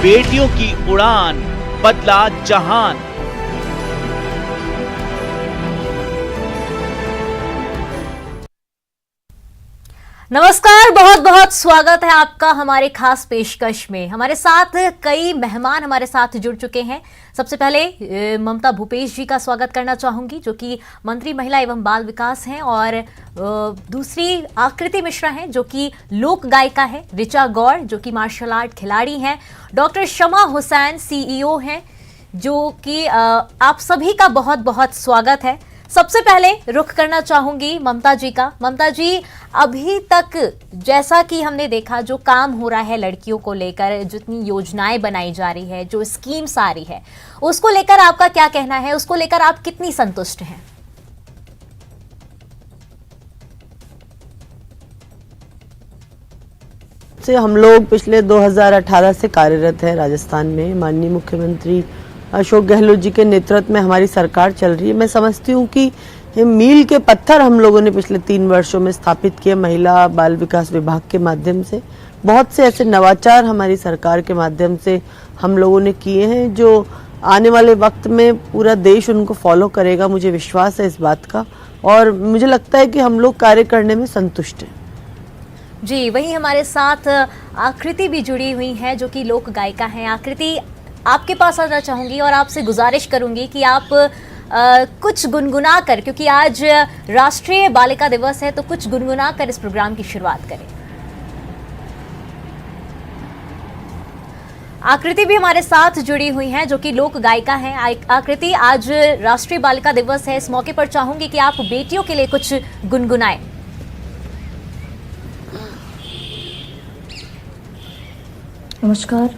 बेटियों की उड़ान, बदला जहान। नमस्कार, बहुत बहुत स्वागत है आपका हमारे खास पेशकश में। हमारे साथ कई मेहमान हमारे साथ जुड़ चुके हैं। सबसे पहले ममता भूपेश जी का स्वागत करना चाहूंगी, जो कि मंत्री महिला एवं बाल विकास हैं, और दूसरी आकृति मिश्रा हैं, जो कि लोक गायिका है। ऋचा गौड़, जो कि मार्शल आर्ट खिलाड़ी हैं। डॉक्टर शमा हुसैन CEO हैं, जो कि आप सभी का बहुत बहुत स्वागत है। सबसे पहले रुख करना चाहूंगी ममता जी का। ममता जी, अभी तक जैसा कि हमने देखा, जो काम हो रहा है लड़कियों को लेकर, जितनी योजनाएं बनाई जा रही है, जो स्कीम्स आ रही है, उसको लेकर आपका क्या कहना है? उसको लेकर आप कितनी संतुष्ट हैं? से हम लोग पिछले 2018 से कार्यरत हैं राजस्थान में। माननीय मुख्यमंत्री अशोक गहलोत जी के नेतृत्व में हमारी सरकार चल रही है। मैं समझती हूँ कि ये मील के पत्थर हम लोगों ने पिछले 3 वर्षों में स्थापित किए। महिला बाल विकास विभाग के माध्यम से बहुत से ऐसे नवाचार हमारी सरकार के माध्यम से हम लोगों ने किए हैं, जो आने वाले वक्त में पूरा देश उनको फॉलो करेगा। मुझे विश्वास है इस बात का, और मुझे लगता है कि हम लोग कार्य करने में संतुष्ट हैं। जी, वहीं हमारे साथ आकृति भी जुड़ी हुई है, जो कि लोक गायिका हैं। आकृति, आपके पास आना चाहूंगी और आपसे गुजारिश करूंगी कि आप कुछ गुनगुना कर, क्योंकि आज राष्ट्रीय बालिका दिवस है, तो कुछ गुनगुना कर इस प्रोग्राम की शुरुआत करें। आकृति भी हमारे साथ जुड़ी हुई हैं, जो कि लोक गायिका हैं। आकृति, आज राष्ट्रीय बालिका दिवस है, इस मौके पर चाहूंगी कि आप बेटियों के लिए कुछ गुनगुनाएं। नमस्कार।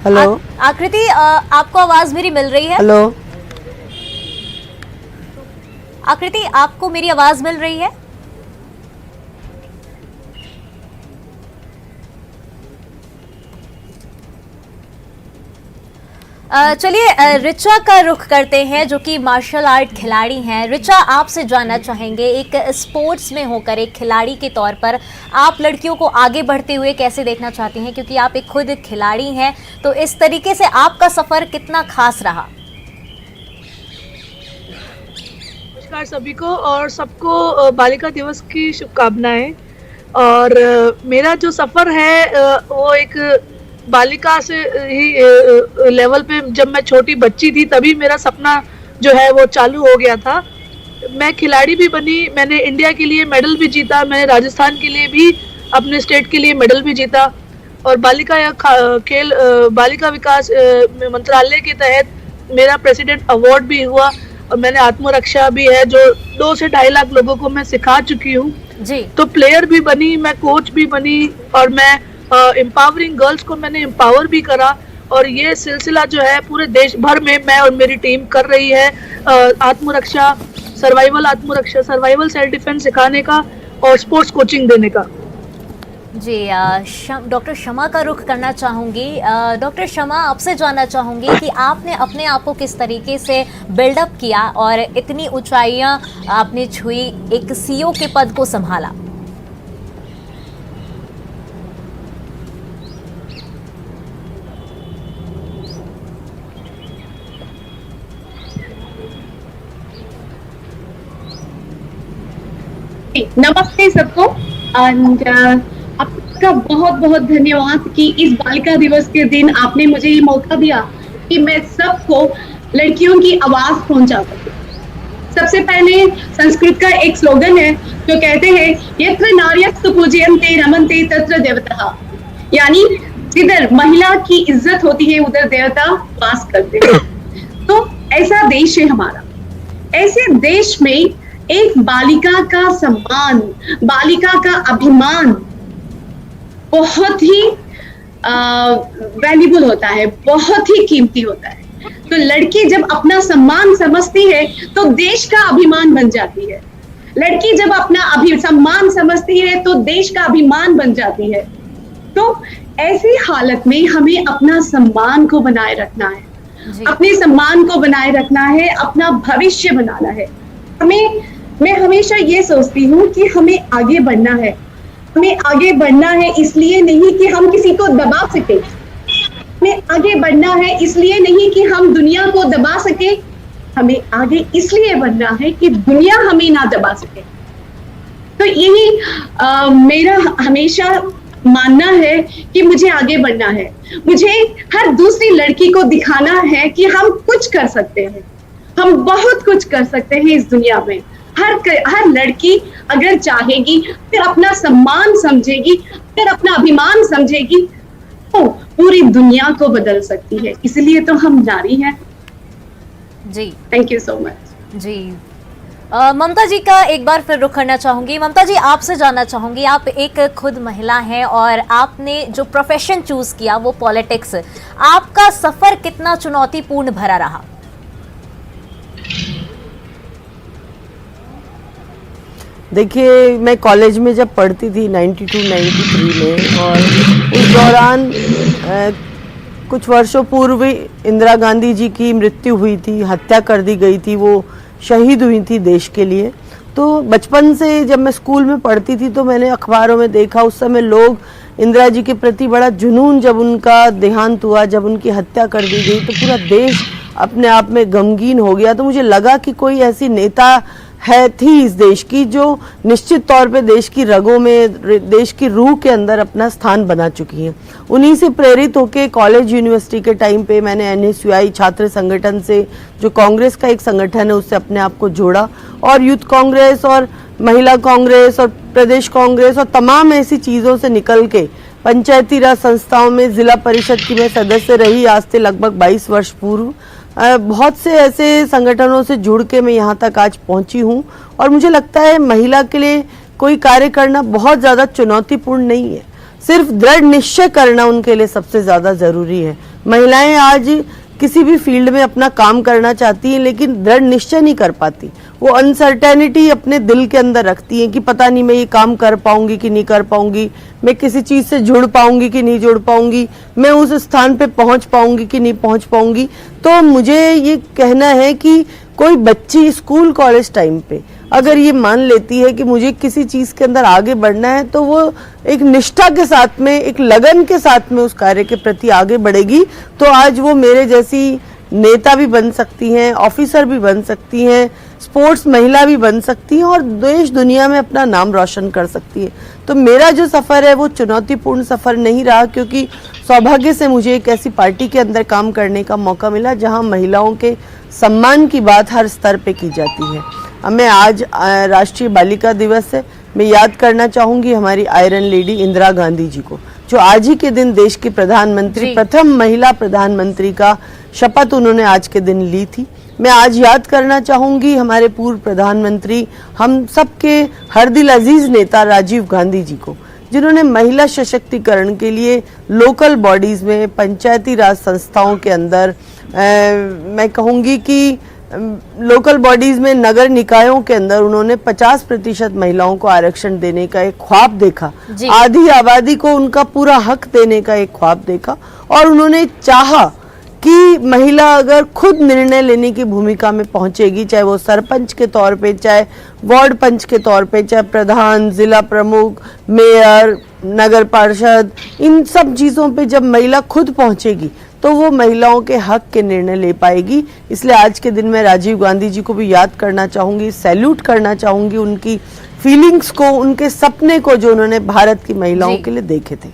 हेलो आकृति, आपको आवाज मेरी मिल रही है? हेलो आकृति, आपको मेरी आवाज मिल रही है? चलिए ऋचा का रुख करते हैं, जो कि मार्शल आर्ट खिलाड़ी हैं। ऋचा, आपसे जानना चाहेंगे, एक स्पोर्ट्स में होकर, एक खिलाड़ी के तौर पर आप लड़कियों को आगे बढ़ते हुए कैसे देखना चाहती हैं? क्योंकि आप एक खुद खिलाड़ी हैं, तो इस तरीके से आपका सफर कितना खास रहा? नमस्कार सभी को, और सबको बालिका दिवस की शुभकामनाएं। और मेरा जो सफर है वो एक बालिका से ही लेवल पे, जब मैं छोटी बच्ची थी तभी मेरा सपना जो है वो चालू हो गया था। मैं खिलाड़ी भी बनी, मैंने इंडिया के लिए मेडल भी जीता, मैंने राजस्थान के लिए भी अपने स्टेट के लिए मेडल भी जीता। और बालिका विकास मंत्रालय के तहत मेरा प्रेसिडेंट अवार्ड भी हुआ, और मैंने आत्मरक्षा भी है, जो 2 से 2.5 लाख लोगों को मैं सिखा चुकी हूँ जी। तो प्लेयर भी बनी, मैं कोच भी बनी, और मैं एम्पावरिंग गर्ल्स को मैंने एम्पावर भी करा। और ये सिलसिला जो है पूरे देश भर में मैं और मेरी टीम कर रही है, आत्मरक्षा, सर्वाइवल सेल्फ डिफेंस सिखाने का और स्पोर्ट्स कोचिंग देने का। जी, डॉक्टर शमा का रुख करना चाहूंगी। डॉक्टर शमा, आपसे जानना चाहूंगी कि आपने अपने आप को किस तरीके से बिल्डअप किया और इतनी ऊंचाइयां आपने छुई, एक CEO के पद को संभाला। नमस्ते सबको, आपका बहुत बहुत धन्यवाद कि इस बालिका दिवस के दिन आपने मुझे ये मौका दिया कि मैं सबको लड़कियों की आवाज पहुंचा सकूं। सबसे पहले संस्कृत का एक स्लोगन है जो कहते हैं, यत्र नार्यस्तु पूज्यन्ते रमन्ते तत्र देवताः, यानी जिधर महिला की इज्जत होती है उधर देवता वास करते हैं। तो ऐसा देश है हमारा। ऐसे देश में एक बालिका का सम्मान, बालिका का अभिमान बहुत ही वैल्यूबल होता है, बहुत ही कीमती होता है। तो लड़की जब अपना सम्मान समझती है तो देश का अभिमान बन जाती है। लड़की जब अपना सम्मान समझती है तो देश का अभिमान बन जाती है। तो ऐसी हालत में हमें अपना सम्मान को बनाए रखना है। जी। अपने सम्मान को बनाए रखना है, अपना भविष्य बनाना है। मैं हमेशा ये सोचती हूँ कि हमें आगे बढ़ना है। हमें आगे बढ़ना है इसलिए नहीं कि हम किसी को दबा सके, हमें आगे बढ़ना है इसलिए नहीं कि हम दुनिया को दबा सके, हमें आगे इसलिए बढ़ना है कि दुनिया हमें ना दबा सके। तो यही मेरा हमेशा मानना है कि मुझे आगे बढ़ना है। मुझे हर दूसरी लड़की को दिखाना है कि हम कुछ कर सकते हैं, हम बहुत कुछ कर सकते हैं इस दुनिया में। हर लड़की अगर चाहेगी, फिर अपना सम्मान समझेगी, फिर अपना अभिमान समझेगी, तो पूरी दुनिया को बदल सकती है। इसलिए तो हम नारी हैं। जी, थैंक यू सो मच। जी। ममता जी का एक बार फिर रुख करना चाहूंगी। ममता जी, आपसे जानना चाहूंगी, आप एक खुद महिला हैं और आपने जो प्रोफेशन चूज किया वो पॉलिटिक्स, आपका सफर कितना चुनौतीपूर्ण भरा रहा? देखिए, मैं कॉलेज में जब पढ़ती थी 92-93 में, और उस दौरान कुछ वर्षों पूर्व इंदिरा गांधी जी की मृत्यु हुई थी, हत्या कर दी गई थी, वो शहीद हुई थी देश के लिए। तो बचपन से जब मैं स्कूल में पढ़ती थी तो मैंने अखबारों में देखा, उस समय लोग इंदिरा जी के प्रति बड़ा जुनून, जब उनका देहांत हुआ, जब उनकी हत्या कर दी गई तो पूरा देश अपने आप में गमगीन हो गया। तो मुझे लगा कि कोई ऐसी नेता थी इस देश की जो निश्चित तौर पे देश की रगों में, देश की रूह के अंदर अपना स्थान बना चुकी हैं। उन्हीं से प्रेरित होकर कॉलेज यूनिवर्सिटी के टाइम पे मैंने NSUI छात्र संगठन से, जो कांग्रेस का एक संगठन है, उससे अपने आप को जोड़ा, और यूथ कांग्रेस और महिला कांग्रेस और प्रदेश कांग्रेस और तमाम ऐसी चीज़ों से निकल के पंचायती राज संस्थाओं में जिला परिषद की मैं सदस्य रही आज से लगभग 22 वर्ष पूर्व। बहुत से ऐसे संगठनों से जुड़ के मैं यहाँ तक आज पहुँची हूँ, और मुझे लगता है महिला के लिए कोई कार्य करना बहुत ज़्यादा चुनौतीपूर्ण नहीं है, सिर्फ दृढ़ निश्चय करना उनके लिए सबसे ज़्यादा ज़रूरी है। महिलाएं आज किसी भी फील्ड में अपना काम करना चाहती हैं, लेकिन दृढ़ निश्चय नहीं कर पाती। वो अनसर्टेनिटी अपने दिल के अंदर रखती हैं कि पता नहीं मैं ये काम कर पाऊंगी कि नहीं कर पाऊंगी, मैं किसी चीज़ से जुड़ पाऊंगी कि नहीं जुड़ पाऊंगी, मैं उस स्थान पे पहुंच पाऊंगी कि नहीं पहुंच पाऊंगी। तो मुझे ये कहना है कि कोई बच्ची स्कूल कॉलेज टाइम पे अगर ये मान लेती है कि मुझे किसी चीज़ के अंदर आगे बढ़ना है, तो वो एक निष्ठा के साथ में, एक लगन के साथ में उस कार्य के प्रति आगे बढ़ेगी, तो आज वो मेरे जैसी नेता भी बन सकती हैं, ऑफिसर भी बन सकती हैं, स्पोर्ट्स महिला भी बन सकती हैं, और देश दुनिया में अपना नाम रोशन कर सकती है। तो मेरा जो सफ़र है वो चुनौतीपूर्ण सफ़र नहीं रहा, क्योंकि सौभाग्य से मुझे एक ऐसी पार्टी के अंदर काम करने का मौका मिला जहां महिलाओं के सम्मान की बात हर स्तर पे की जाती है। अब मैं आज राष्ट्रीय बालिका दिवस है, मैं याद करना चाहूँगी हमारी आयरन लेडी इंदिरा गांधी जी को, जो आज ही के दिन देश की प्रधानमंत्री, प्रथम महिला प्रधानमंत्री का शपथ उन्होंने आज के दिन ली थी। मैं आज याद करना चाहूँगी हमारे पूर्व प्रधानमंत्री, हम सबके हर दिल अजीज नेता राजीव गांधी जी को, जिन्होंने महिला सशक्तिकरण के लिए लोकल बॉडीज़ में, पंचायती राज संस्थाओं के अंदर, मैं कहूँगी कि लोकल बॉडीज़ में, नगर निकायों के अंदर उन्होंने 50% महिलाओं को आरक्षण देने का एक ख्वाब देखा, आधी आबादी को उनका पूरा हक देने का एक ख्वाब देखा, और उन्होंने चाहा कि महिला अगर खुद निर्णय लेने की भूमिका में पहुंचेगी, चाहे वो सरपंच के तौर पे, चाहे वार्ड पंच के तौर पे, चाहे प्रधान, जिला प्रमुख, मेयर, नगर पार्षद, इन सब चीज़ों पे जब महिला खुद पहुंचेगी तो वो महिलाओं के हक के निर्णय ले पाएगी। इसलिए आज के दिन मैं राजीव गांधी जी को भी याद करना चाहूँगी, सैल्यूट करना चाहूँगी उनकी फीलिंग्स को, उनके सपने को जो उन्होंने भारत की महिलाओं के लिए देखे थे।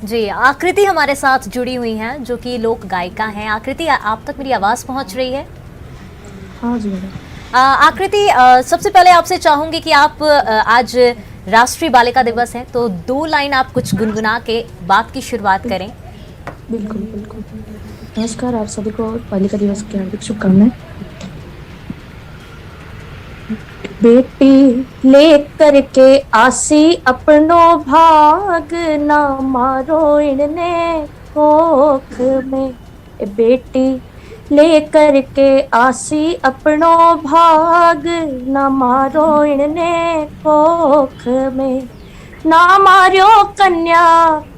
जी, आकृति हमारे साथ जुड़ी हुई हैं, जो कि लोक गायिका हैं। आकृति, आप तक मेरी आवाज़ पहुंच रही है? हाँ जी मैडम। आकृति, सबसे पहले आपसे चाहूँगी कि आप आज राष्ट्रीय बालिका दिवस है, तो 2 लाइन आप कुछ गुनगुना के बात की शुरुआत करें। बिल्कुल बिल्कुल। नमस्कार, आप सभी को बालिका दिवस की हार्दिक शुभकामनाएं। बेटी लेकर के आसी अपनो भाग, ना मारो इनने कोख में। बेटी लेकर के आसी अपनो भाग, ना मारो इनने कोख में। ना मारियो कन्या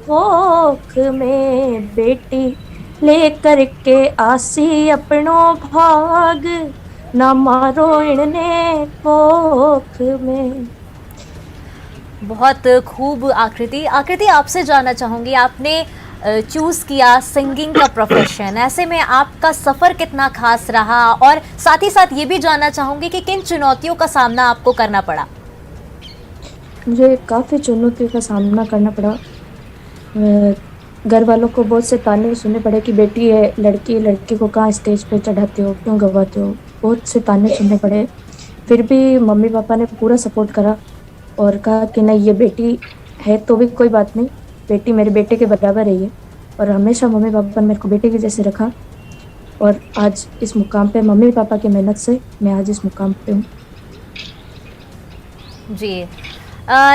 कोख में, बेटी लेकर के आसी अपनो भाग, ना मारो इन्हें कोख में। बहुत खूब आकृति। आकृति, आपसे जानना चाहूंगी, आपने चूज किया सिंगिंग का प्रोफेशन, ऐसे में आपका सफर कितना खास रहा, और साथ ही साथ ये भी जानना चाहूंगी कि किन चुनौतियों का सामना आपको करना पड़ा। मुझे काफ़ी चुनौतियों का सामना करना पड़ा। घर वालों को बहुत से ताने सुनने पड़े कि बेटी है, लड़की को कहाँ स्टेज पे चढ़ाते हो, क्यों गवाते हो, बहुत से ताने सुनने पड़े। फिर भी मम्मी पापा ने पूरा सपोर्ट करा और कहा कि नहीं, ये बेटी है तो भी कोई बात नहीं, बेटी मेरे बेटे के बराबर है ये। और हमेशा मम्मी पापा ने मेरे को बेटे के जैसे रखा, और आज इस मुकाम पे मम्मी पापा की मेहनत से मैं आज इस मुकाम पे हूँ। जी,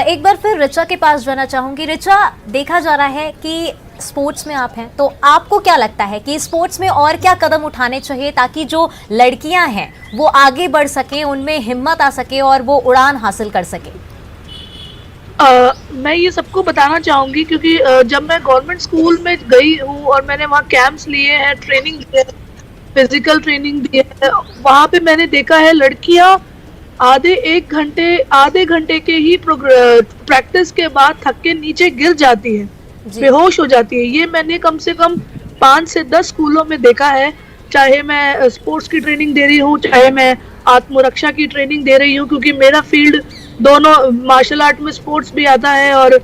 एक बार फिर ऋचा के पास जाना चाहूंगी। ऋचा, देखा जा रहा है कि स्पोर्ट्स में आप हैं, तो आपको क्या लगता है कि स्पोर्ट्स में और क्या कदम उठाने चाहिए ताकि जो लड़कियां हैं वो आगे बढ़ सकें, उनमें हिम्मत आ सके और वो उड़ान हासिल कर सके? मैं ये सबको बताना चाहूँगी, क्योंकि जब मैं गवर्नमेंट स्कूल में गई हूँ और मैंने वहाँ कैंप्स लिए हैं, ट्रेनिंग दी है, फिजिकल ट्रेनिंग दी है, वहाँ पे मैंने देखा है लड़कियाँ आधे घंटे के ही प्रैक्टिस के बाद थक के नीचे गिर जाती है, बेहोश हो जाती है। ये मैंने कम से कम 5 से 10 स्कूलों में देखा है, चाहे मैं स्पोर्ट्स की ट्रेनिंग दे रही हूँ, चाहे मैं आत्मरक्षा की ट्रेनिंग दे रही हूँ, क्योंकि मेरा फील्ड दोनों मार्शल आर्ट में स्पोर्ट्स भी आता है और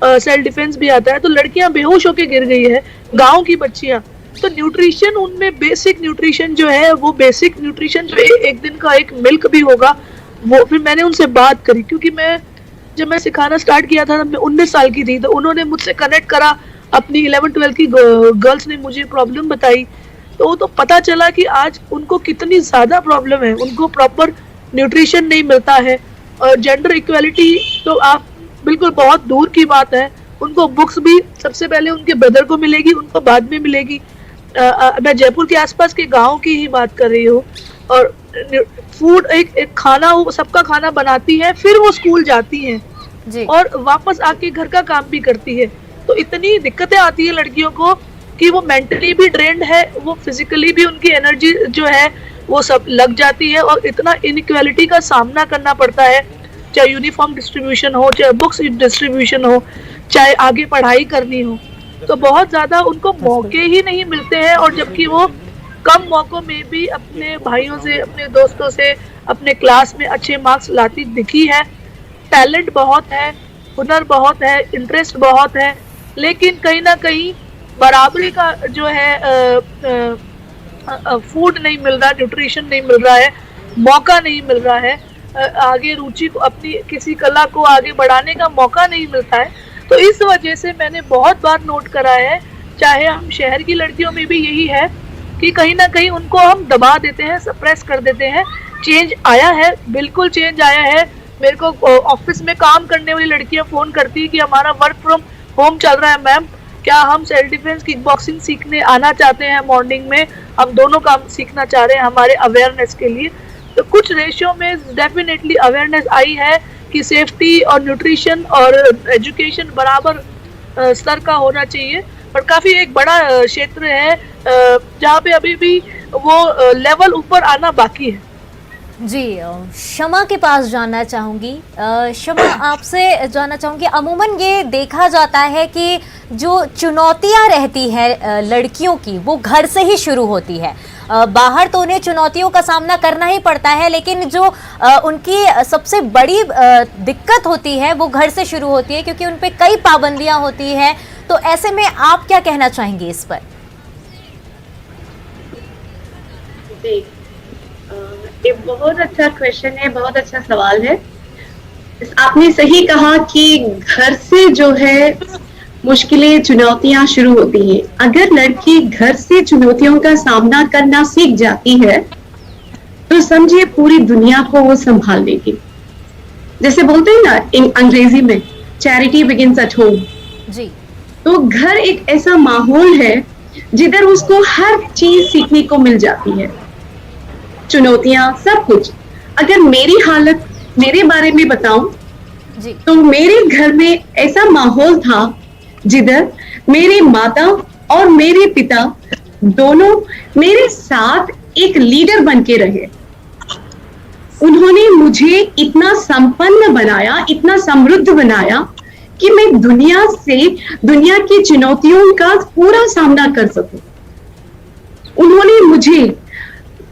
सेल्फ डिफेंस भी आता है। तो लड़कियां बेहोश होके गिर गई है, गांव की बच्चियां। तो न्यूट्रिशन, उनमें बेसिक न्यूट्रिशन जो है, वो बेसिक न्यूट्रिशन जो एक दिन का एक मिल्क भी होगा, वो फिर मैंने उनसे बात करी, क्योंकि जब मैं सिखाना स्टार्ट किया था मैं 19 साल की थी, तो उन्होंने मुझसे कनेक्ट करा, अपनी 11-12 की गर्ल्स ने मुझे प्रॉब्लम बताई, तो पता चला कि आज उनको कितनी ज़्यादा प्रॉब्लम है, उनको प्रॉपर न्यूट्रिशन नहीं मिलता है। और जेंडर इक्वालिटी तो आप बिल्कुल बहुत दूर की बात है, उनको बुक्स भी सबसे पहले उनके ब्रदर को मिलेगी, उनको बाद में मिलेगी। मैं जयपुर के आसपास के गांव की ही बात कर रही हूँ। और फूड एक खाना, वो सबका खाना बनाती है, फिर वो स्कूल जाती हैं और वापस आके घर का काम भी करती है। तो इतनी दिक्कतें आती है लड़कियों को कि वो मेंटली भी ड्रेन्ड है, वो फिजिकली भी उनकी एनर्जी जो है वो सब लग जाती है, और इतना इनइक्वालिटी का सामना करना पड़ता है, चाहे यूनिफॉर्म डिस्ट्रीब्यूशन हो, चाहे बुक्स डिस्ट्रीब्यूशन हो, चाहे आगे पढ़ाई करनी हो। तो बहुत ज़्यादा उनको मौके ही नहीं मिलते हैं, और जबकि वो कम मौकों में भी अपने भाइयों से, अपने दोस्तों से, अपने क्लास में अच्छे मार्क्स लाती दिखी है। टैलेंट बहुत है, हुनर बहुत है, इंटरेस्ट बहुत है, लेकिन कहीं ना कहीं बराबरी का जो है फूड नहीं मिल रहा, न्यूट्रिशन नहीं मिल रहा है, मौका नहीं मिल रहा है, आगे रुचि को, अपनी किसी कला को आगे बढ़ाने का मौका नहीं मिलता है। तो इस वजह से मैंने बहुत बार नोट करा है, चाहे हम शहर की लड़कियों में भी यही है कि कहीं ना कहीं उनको हम दबा देते हैं, सप्रेस कर देते हैं। चेंज आया है, बिल्कुल चेंज आया है। मेरे को ऑफिस में काम करने वाली लड़कियां फ़ोन करती है कि हमारा वर्क फ्रॉम होम चल रहा है मैम, क्या हम सेल्फ डिफेंस किक बॉक्सिंग सीखने आना चाहते हैं, मॉर्निंग में हम दोनों काम सीखना चाह रहे हैं हमारे अवेयरनेस के लिए। तो कुछ रेशियो में डेफिनेटली अवेयरनेस आई है कि सेफ्टी और न्यूट्रिशन और एजुकेशन बराबर स्तर का होना चाहिए, पर काफ़ी एक बड़ा क्षेत्र है जहाँ पे अभी भी वो लेवल ऊपर आना बाकी है। जी, शमा के पास जानना चाहूँगी। शमा, आपसे जानना चाहूँगी, अमूमन ये देखा जाता है कि जो चुनौतियाँ रहती है लड़कियों की, वो घर से ही शुरू होती है। बाहर तो उन्हें चुनौतियों का सामना करना ही पड़ता है, लेकिन जो उनकी सबसे बड़ी दिक्कत होती है वो घर से शुरू होती है, क्योंकि उन पे कई पाबंदियाँ होती हैं। तो ऐसे में आप क्या कहना चाहेंगे इस पर? ये बहुत अच्छा क्वेश्चन है, बहुत अच्छा सवाल है। आपने सही कहा कि घर से जो है मुश्किलें, चुनौतियां शुरू होती हैं। अगर लड़की घर से चुनौतियों का सामना करना सीख जाती है तो समझिए पूरी दुनिया को वो संभाल लेगी। जैसे बोलते हैं ना अंग्रेजी में, चैरिटी बिगिंस एट होम। जी, तो घर एक ऐसा माहौल है जिधर उसको हर चीज सीखने को मिल जाती है, चुनौतियां, सब कुछ। अगर मेरी हालत, मेरे बारे में बताऊं तो मेरे घर में ऐसा माहौल था जिधर मेरी माता और मेरे पिता दोनों मेरे साथ एक लीडर बन के रहे। उन्होंने मुझे इतना संपन्न बनाया, इतना समृद्ध बनाया कि मैं दुनिया की चुनौतियों का पूरा सामना कर सकूं। उन्होंने मुझे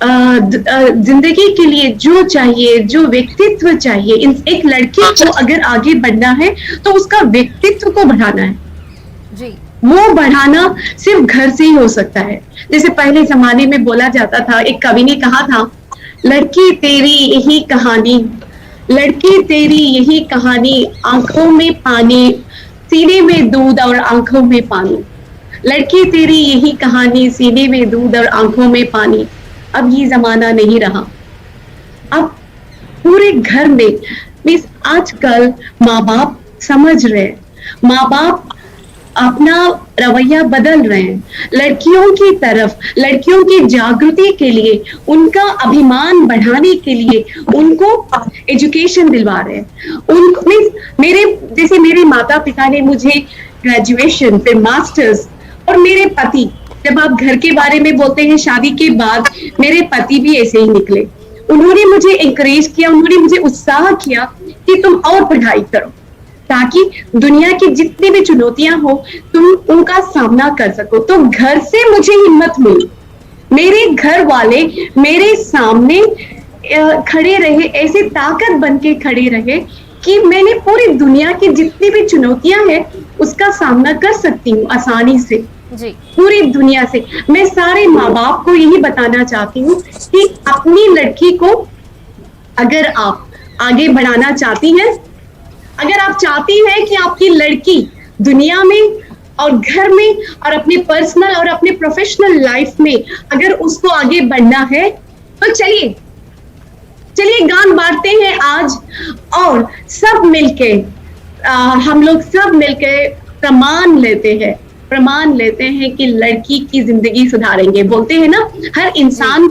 जिंदगी के लिए जो चाहिए, जो व्यक्तित्व चाहिए, एक लड़की को अगर आगे बढ़ना है तो उसका व्यक्तित्व को बढ़ाना है जी। वो बढ़ाना सिर्फ घर से ही हो सकता है। जैसे पहले जमाने में बोला जाता था, एक कवि ने कहा था, लड़की तेरी यही कहानी, लड़की तेरी यही कहानी, आंखों में पानी, सीने में दूध और आंखों में पानी। लड़की तेरी यही कहानी, सीने में दूध और आंखों में पानी। अब ये जमाना नहीं रहा। अब पूरे घर में मीन्स आजकल माँ बाप समझ रहे, माँ बाप अपना रवैया बदल रहे हैं। लड़कियों की तरफ, लड़कियों की जागृति के लिए, उनका अभिमान बढ़ाने के लिए उनको एजुकेशन दिलवा रहे हैं। उनको मेरे माता पिता ने मुझे ग्रेजुएशन, फिर मास्टर्स, और मेरे पति, जब आप घर के बारे में बोलते हैं शादी के बाद, मेरे पति भी ऐसे ही निकले। उन्होंने मुझे एनकरेज किया, उन्होंने मुझे उत्साह किया कि तुम और पढ़ाई करो ताकि दुनिया की जितनी भी चुनौतियां हो तुम उनका सामना कर सको। तो घर से मुझे हिम्मत मिली, मेरे घर वाले मेरे सामने खड़े रहे, ऐसे ताकत बन के खड़े रहे कि मैंने पूरी दुनिया की जितनी भी चुनौतियां हैं उसका सामना कर सकती हूँ आसानी से जी। पूरी दुनिया से। मैं सारे माँ बाप को यही बताना चाहती हूँ कि अपनी लड़की को अगर आप आगे बढ़ाना चाहती हैं, अगर आप चाहती हैं कि आपकी लड़की दुनिया में और घर में और अपने पर्सनल और अपने प्रोफेशनल लाइफ में अगर उसको आगे बढ़ना है तो चलिए गान बांटते हैं आज, और सब मिलके हम लोग सब मिलके प्रमाण लेते हैं कि लड़की की जिंदगी सुधारेंगे। बोलते हैं ना, हर इंसान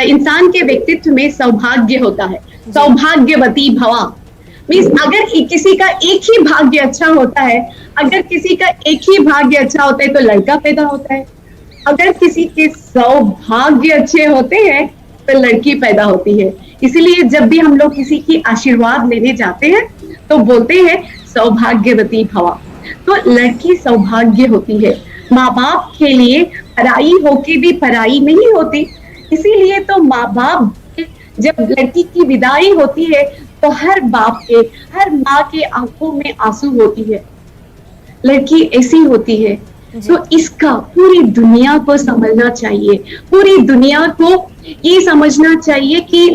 इंसान के व्यक्तित्व में सौभाग्य होता है, सौभाग्यवती भवा। मीन्स अगर किसी का एक ही भाग्य अच्छा होता है, अगर किसी का एक ही भाग्य अच्छा होता है तो लड़का पैदा होता है। अगर किसी के सौभाग्य अच्छे होते हैं तो लड़की पैदा होती है। इसीलिए जब भी हम लोग किसी की आशीर्वाद लेने जाते हैं तो बोलते हैं सौभाग्यवती भवा। तो लड़की सौभाग्य होती है, माँ बाप के लिए पराई होके भी पराई नहीं होती। इसीलिए तो माँ बाप जब लड़की की विदाई होती है तो हर बाप के, हर माँ के आंखों में आंसू होती है। लड़की ऐसी होती है। तो इसका पूरी दुनिया को समझना चाहिए, पूरी दुनिया को ये समझना चाहिए कि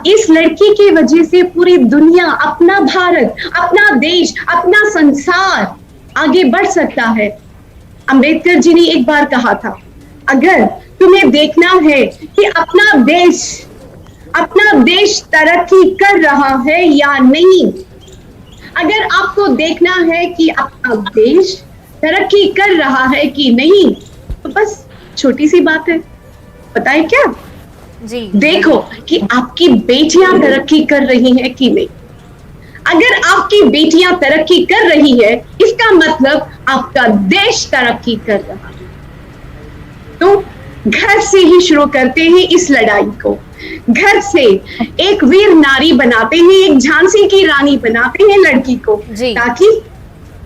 इस लड़की की वजह से पूरी दुनिया, अपना भारत, अपना देश, अपना संसार आगे बढ़ सकता है। अंबेडकर जी ने एक बार कहा था, अगर तुम्हें देखना है कि अपना देश तरक्की कर रहा है या नहीं, अगर आपको देखना है कि अपना देश तरक्की कर रहा है कि नहीं, तो बस छोटी सी बात है, पता है क्या जी? देखो कि आपकी बेटियां तरक्की कर रही हैं कि नहीं। अगर आपकी बेटियां तरक्की कर रही है, इसका मतलब आपका देश तरक्की कर रहा है। तो घर से ही शुरू करते हैं इस लड़ाई को, घर से एक वीर नारी बनाते हैं, एक झांसी की रानी बनाते हैं लड़की को, ताकि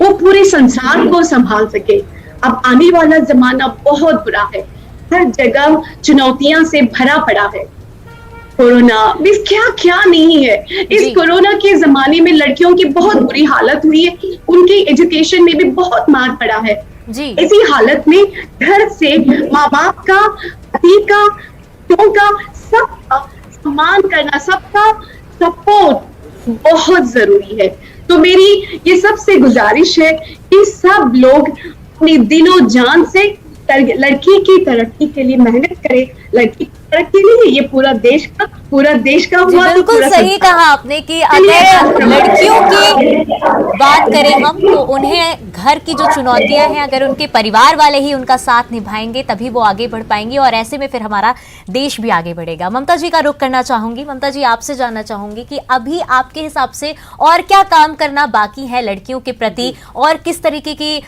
वो पूरे संसार को संभाल सके। अब आने वाला जमाना बहुत बुरा है, हर जगह चुनौतियां से भरा पड़ा है। कोरोना मिस क्या नहीं है। इस कोरोना के जमाने में लड़कियों की बहुत बुरी हालत हुई है, उनकी एजुकेशन में भी बहुत मार पड़ा है। इसी हालत में घर से माँ बाप का, पति का, सबका सम्मान करना, सबका सपोर्ट बहुत जरूरी है। तो मेरी ये सबसे गुजारिश है कि सब लोग अपने दिलो जान से लड़की की तरक्की के लिए मेहनत करें। लड़की की तरक्की नहीं है, ये पूरा देश का पूरा देश का जी हुआ तो बिल्कुल पूरा सही संसार। कहा आपने कि अगर लड़कियों की बात करें हम तो उन्हें घर की जो चुनौतियां हैं अगर उनके परिवार वाले ही उनका साथ निभाएंगे तभी वो आगे बढ़ पाएंगी और ऐसे में फिर हमारा देश भी आगे बढ़ेगा। ममता जी का रुख करना चाहूंगी। ममता जी, आपसे जानना चाहूंगी कि अभी आपके हिसाब से और क्या काम करना बाकी है लड़कियों के प्रति और किस तरीके की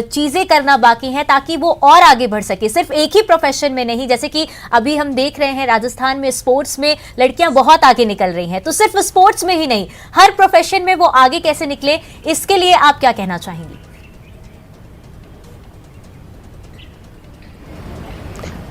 चीजें करना बाकी है ताकि वो और आगे बढ़ सके, सिर्फ एक ही प्रोफेशन में नहीं। जैसे कि अभी हम देख रहे हैं राजस्थान में स्पोर्ट्स में लड़कियां बहुत आगे निकल रही हैं, तो सिर्फ स्पोर्ट्स में ही नहीं हर प्रोफेशन में वो आगे कैसे निकले, इसके लिए आप क्या कहना चाहेंगी?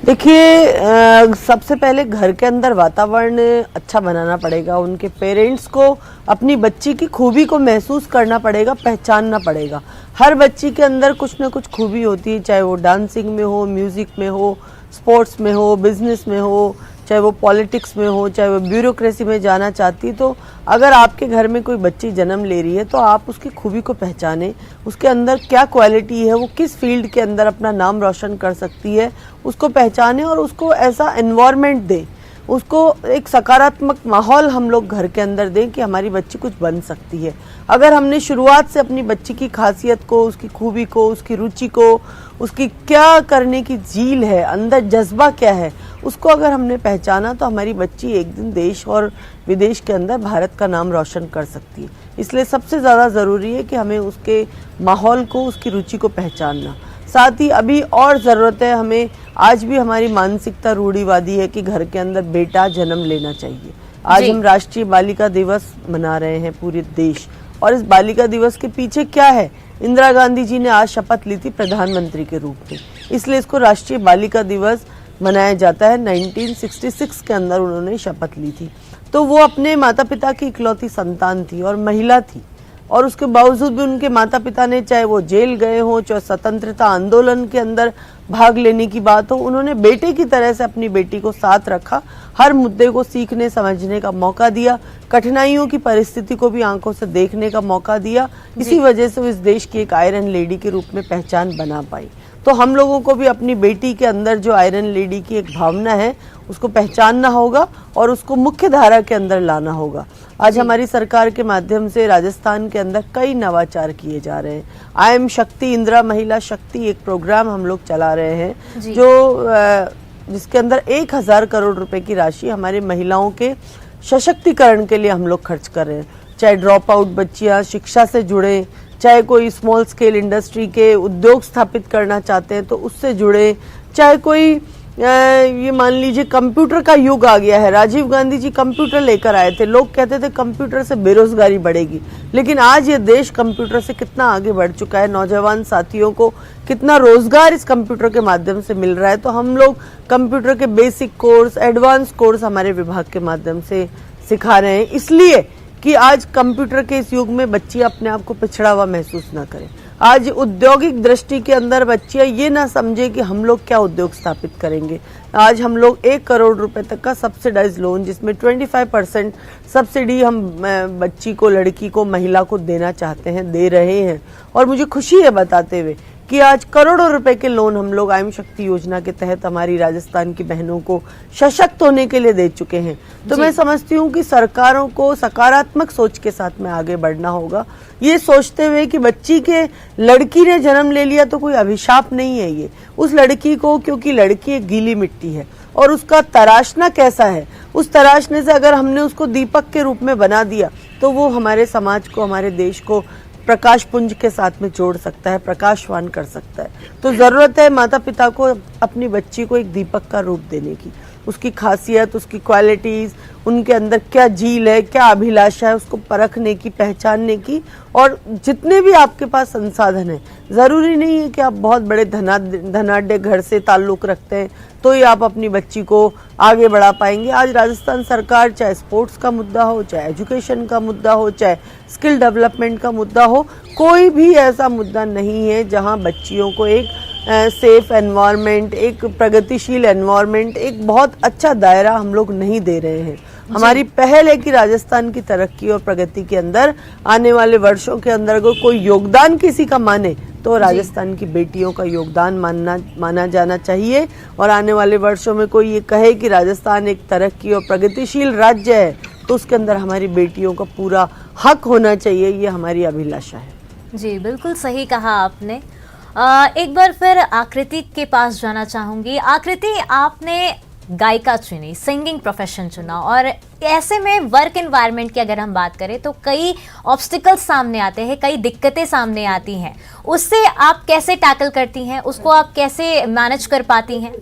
देखिए, सबसे पहले घर के अंदर वातावरण अच्छा बनाना पड़ेगा। उनके पेरेंट्स को अपनी बच्ची की खूबी को महसूस करना पड़ेगा, पहचानना पड़ेगा। हर बच्ची के अंदर कुछ ना कुछ खूबी होती है, चाहे वो डांसिंग में हो, म्यूजिक में हो, स्पोर्ट्स में हो, बिजनेस में हो, चाहे वो पॉलिटिक्स में हो, चाहे वो ब्यूरोक्रेसी में जाना चाहती है। तो अगर आपके घर में कोई बच्ची जन्म ले रही है तो आप उसकी खूबी को पहचानें, उसके अंदर क्या क्वालिटी है, वो किस फील्ड के अंदर अपना नाम रोशन कर सकती है, उसको पहचानें और उसको ऐसा एनवायरनमेंट दें, उसको एक सकारात्मक माहौल हम लोग घर के अंदर दें कि हमारी बच्ची कुछ बन सकती है। अगर हमने शुरुआत से अपनी बच्ची की खासियत को, उसकी खूबी को, उसकी रुचि को, उसकी क्या करने की जील है, अंदर जज्बा क्या है, उसको अगर हमने पहचाना तो हमारी बच्ची एक दिन देश और विदेश के अंदर भारत का नाम रोशन कर सकती है। इसलिए सबसे ज़्यादा ज़रूरी है कि हमें उसके माहौल को, उसकी रुचि को पहचानना। साथ ही अभी और ज़रूरत है हमें, आज भी हमारी मानसिकता रूढ़िवादी है कि घर के अंदर बेटा जन्म लेना चाहिए। आज हम राष्ट्रीय बालिका दिवस मना रहे हैं पूरे देश, और इस बालिका दिवस के पीछे क्या है? इंदिरा गांधी जी ने आज शपथ ली थी प्रधानमंत्री के रूप में, इसलिए इसको राष्ट्रीय बालिका दिवस मनाया जाता है। 1966 के अंदर उन्होंने शपथ ली थी। तो वो अपने माता पिता की इकलौती संतान थी और महिला थी, और उसके बावजूद भी उनके माता पिता ने, चाहे वो जेल गए हों, चाहे स्वतंत्रता आंदोलन के अंदर भाग लेने की बात हो, उन्होंने बेटे की तरह से अपनी बेटी को साथ रखा, हर मुद्दे को सीखने समझने का मौका दिया, कठिनाइयों की परिस्थिति को भी आंखों से देखने का मौका दिया। इसी वजह से वो इस देश की एक आयरन लेडी के रूप में पहचान बना पाई। तो हम लोगों को भी अपनी बेटी के अंदर जो आयरन लेडी की एक भावना है उसको पहचानना होगा और उसको मुख्य धारा के अंदर लाना होगा। आज हमारी सरकार के माध्यम से राजस्थान के अंदर कई नवाचार किए जा रहे हैं। आई एम शक्ति, इंदिरा महिला शक्ति एक प्रोग्राम हम लोग चला रहे हैं जो जिसके अंदर 1000 करोड़ रुपए की राशि हमारे महिलाओं के सशक्तिकरण के लिए हम लोग खर्च कर रहे हैं। चाहे ड्रॉप आउट बच्चियां शिक्षा से जुड़े, चाहे कोई स्मॉल स्केल इंडस्ट्री के उद्योग स्थापित करना चाहते हैं तो उससे जुड़े, चाहे कोई ये मान लीजिए कंप्यूटर का युग आ गया है। राजीव गांधी जी कंप्यूटर लेकर आए थे, लोग कहते थे कंप्यूटर से बेरोजगारी बढ़ेगी, लेकिन आज ये देश कंप्यूटर से कितना आगे बढ़ चुका है, नौजवान साथियों को कितना रोजगार इस कंप्यूटर के माध्यम से मिल रहा है। तो हम लोग कंप्यूटर के बेसिक कोर्स, एडवांस कोर्स हमारे विभाग के माध्यम से सिखा रहे हैं, इसलिए कि आज कंप्यूटर के इस युग में बच्चियां अपने आप को पिछड़ा हुआ महसूस ना करें। आज औद्योगिक दृष्टि के अंदर बच्चियां ये ना समझे कि हम लोग क्या उद्योग स्थापित करेंगे। आज हम लोग 1 करोड़ रुपए तक का सब्सिडाइज लोन, जिसमें 25% सब्सिडी हम बच्ची को, लड़की को, महिला को देना चाहते हैं, दे रहे हैं। और मुझे खुशी है बताते हुए कि आज करोड़ों रुपए के लोन हम लोग आयम शक्ति योजना के तहत हमारी राजस्थान की बहनों को सशक्त होने के लिए दे चुके हैं। तो मैं समझती हूँ कि सरकारों को सकारात्मक सोच के साथ में आगे बढ़ना होगा, ये सोचते हुए कि बच्ची के, लड़की ने जन्म ले लिया तो कोई अभिशाप नहीं है ये उस लड़की को, क्योंकि लड़की एक गीली मिट्टी है और उसका तराशना कैसा है, उस तराशने से अगर हमने उसको दीपक के रूप में बना दिया तो वो हमारे समाज को, हमारे देश को प्रकाश पुंज के साथ में जोड़ सकता है, प्रकाशवान कर सकता है। तो जरूरत है माता पिता को अपनी बच्ची को एक दीपक का रूप देने की, उसकी खासियत, उसकी क्वालिटीज, उनके अंदर क्या झील है, क्या अभिलाषा है, उसको परखने की, पहचानने की। और जितने भी आपके पास संसाधन है, जरूरी नहीं है कि आप बहुत बड़े धनाढ्य घर से ताल्लुक रखते हैं तो ही आप अपनी बच्ची को आगे बढ़ा पाएंगे। आज राजस्थान सरकार, चाहे स्पोर्ट्स का मुद्दा हो, चाहे एजुकेशन का मुद्दा हो, चाहे स्किल डेवलपमेंट का मुद्दा हो, कोई भी ऐसा मुद्दा नहीं है जहां बच्चियों को एक सेफ एनवायरनमेंट, एक प्रगतिशील एनवायरनमेंट, एक बहुत अच्छा दायरा हम लोग नहीं दे रहे हैं। हमारी पहल है कि राजस्थान की तरक्की और प्रगति के अंदर आने वाले वर्षों के अंदर अगर कोई योगदान किसी का माने तो राजस्थान की बेटियों का योगदान माना जाना चाहिए। और आने वाले वर्षों में कोई ये कहे कि राजस्थान एक तरक्की और प्रगतिशील राज्य है तो उसके अंदर हमारी बेटियों का पूरा हक होना चाहिए, ये हमारी अभिलाषा है। जी बिल्कुल सही कहा आपने। एक बार फिर आकृति के पास जाना चाहूंगी। आकृति, आपने गायिका चुनी, सिंगिंग प्रोफेशन चुना, और ऐसे में वर्क एनवायरनमेंट की अगर हम बात करें तो कई ऑब्स्टिकल्स सामने आते हैं, कई दिक्कतें सामने आती हैं। उससे आप कैसे टैकल करती हैं, उसको आप कैसे मैनेज कर पाती हैं?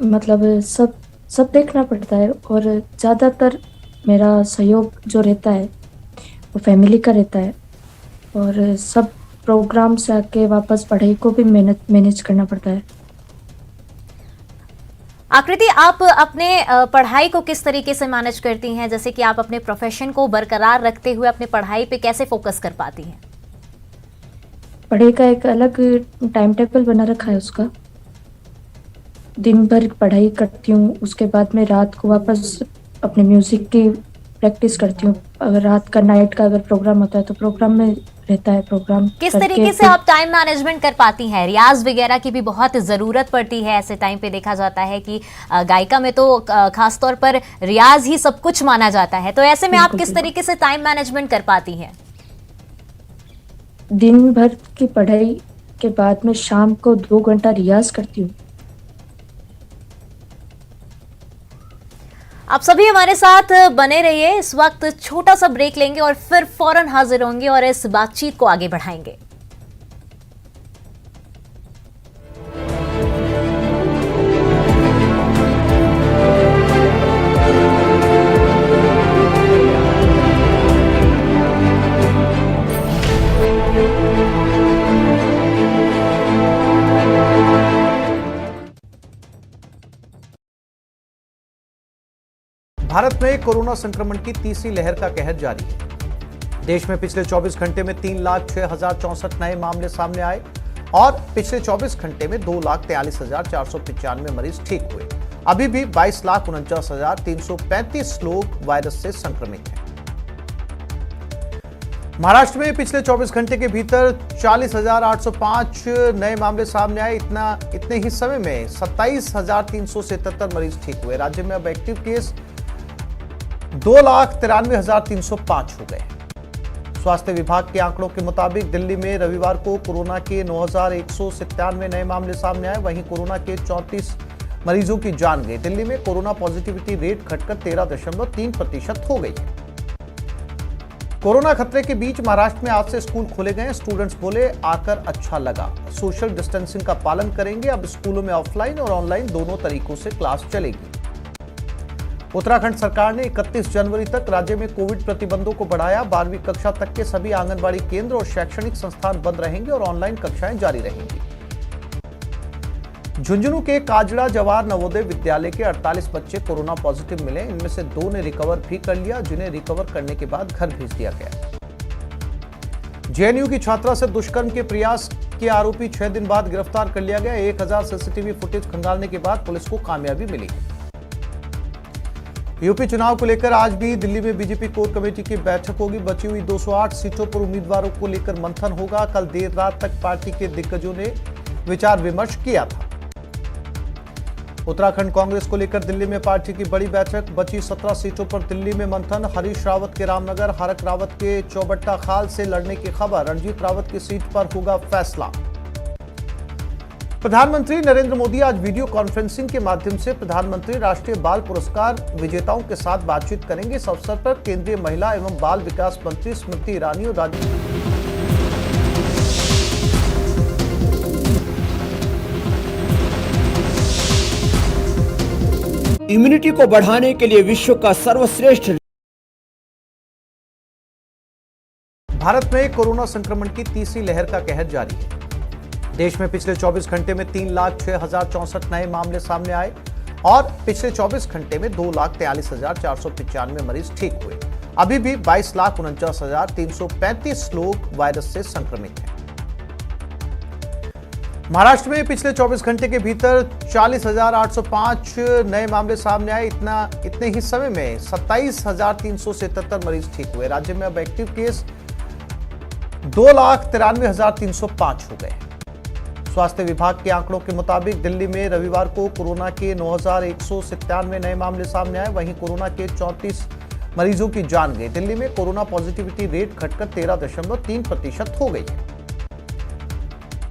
मतलब सब देखना पड़ता है, और ज़्यादातर मेरा सहयोग जो रहता है वो फैमिली का रहता है, और सब प्रोग्राम से आके वापस पढ़ाई को भी मैनेज करना पड़ता है। आकृति, आप अपने पढ़ाई को किस तरीके से मैनेज करती हैं? जैसे कि आप अपने प्रोफेशन को बरकरार रखते हुए अपने पढ़ाई पे कैसे फोकस कर पाती हैं? पढ़ाई का एक अलग टाइम टेबल बना रखा है उसका। दिन भर पढ़ाई करती हूँ, उसके बाद में रात को वापस अपने म्यूजिक की प्रैक्टिस करती हूँ। अगर रात का नाइट का अगर प्रोग्राम होता है तो प्रोग्राम में रहता है प्रोग्राम। किस तरीके से आप टाइम मैनेजमेंट कर पाती हैं? रियाज वगैरह की भी बहुत ज़रूरत पड़ती है। ऐसे टाइम पे देखा जाता है कि गायिका में तो खास तौर पर रियाज ही सब कुछ माना जाता है, तो ऐसे में आप किस तरीके से टाइम मैनेजमेंट कर पाती हैं? दिन भर की पढ़ाई के बाद में शाम को 2 घंटा रियाज करती हूँ। आप सभी हमारे साथ बने रहिए। इस वक्त छोटा सा ब्रेक लेंगे और फिर फौरन हाजिर होंगे और इस बातचीत को आगे बढ़ाएंगे। भारत में कोरोना संक्रमण की तीसरी लहर का कहर जारी है। देश में पिछले 24 घंटे में 3,06,064 नए मामले सामने आए और पिछले 24 घंटे में 2,43,495 मरीज ठीक हुए। अभी भी 22,49,335 लोग वायरस से संक्रमित हैं। महाराष्ट्र में पिछले 24 घंटे के भीतर 40,805 नए मामले सामने आए। इतने ही समय में 27,377 मरीज ठीक हुए। राज्य में अब एक्टिव केस 2,93,305 हो गए। स्वास्थ्य विभाग के आंकड़ों के मुताबिक दिल्ली में रविवार को कोरोना के 9,197 नए मामले सामने आए। वहीं कोरोना के 34 मरीजों की जान गई। दिल्ली में कोरोना पॉजिटिविटी रेट घटकर 13.3% हो गई है। कोरोना खतरे के बीच महाराष्ट्र में आज से स्कूल खोले गए। स्टूडेंट्स बोले, आकर अच्छा लगा। सोशल डिस्टेंसिंग का पालन करेंगे। अब स्कूलों में ऑफलाइन और ऑनलाइन दोनों तरीकों से क्लास चलेगी। उत्तराखंड सरकार ने 31 जनवरी तक राज्य में कोविड प्रतिबंधों को बढ़ाया। 12वीं कक्षा तक के सभी आंगनबाड़ी केंद्र और शैक्षणिक संस्थान बंद रहेंगे और ऑनलाइन कक्षाएं जारी रहेंगी। झुंझुनू के काजड़ा जवाहर नवोदय विद्यालय के 48 बच्चे कोरोना पॉजिटिव मिले। इनमें से 2 ने रिकवर भी कर लिया, जिन्हें रिकवर करने के बाद घर भेज दिया गया। जेएनयू की छात्रा से दुष्कर्म के प्रयास के आरोपी 6 दिन बाद गिरफ्तार कर लिया गया। 1000 सीसीटीवी फुटेज खंगालने के बाद पुलिस को कामयाबी मिली। यूपी चुनाव को लेकर आज भी दिल्ली में बीजेपी कोर कमेटी की बैठक होगी। बची हुई 208 सीटों पर उम्मीदवारों को लेकर मंथन होगा। कल देर रात तक पार्टी के दिग्गजों ने विचार विमर्श किया था। उत्तराखंड कांग्रेस को लेकर दिल्ली में पार्टी की बड़ी बैठक। बची 17 सीटों पर दिल्ली में मंथन। हरीश रावत के रामनगर, हरक रावत के चौबट्टा खाल से लड़ने की खबर। रणजीत रावत की सीट पर होगा फैसला। प्रधानमंत्री नरेंद्र मोदी आज वीडियो कॉन्फ्रेंसिंग के माध्यम से प्रधानमंत्री राष्ट्रीय बाल पुरस्कार विजेताओं के साथ बातचीत करेंगे। इस अवसर पर केंद्रीय महिला एवं बाल विकास मंत्री स्मृति ईरानी और राज्य इम्यूनिटी को बढ़ाने के लिए विश्व का सर्वश्रेष्ठ। भारत में कोरोना संक्रमण की तीसरी लहर का कहर जारी है। देश में पिछले 24 घंटे में 3,06,064 नए मामले सामने आए और पिछले 24 घंटे में 2,43,495 मरीज ठीक हुए। अभी भी 22,49,335 लोग वायरस से संक्रमित हैं। महाराष्ट्र में पिछले 24 घंटे के भीतर 40,805 नए मामले सामने आए। इतने ही समय में 27,377 मरीज ठीक हुए। राज्य में अब एक्टिव केस 2,93,305 हो गए। स्वास्थ्य विभाग के आंकड़ों के मुताबिक दिल्ली में रविवार को कोरोना के 9,197 नए मामले सामने आए। वहीं कोरोना के 34 मरीजों की जान गई। दिल्ली में कोरोना पॉजिटिविटी रेट घटकर 13.3% हो गई है।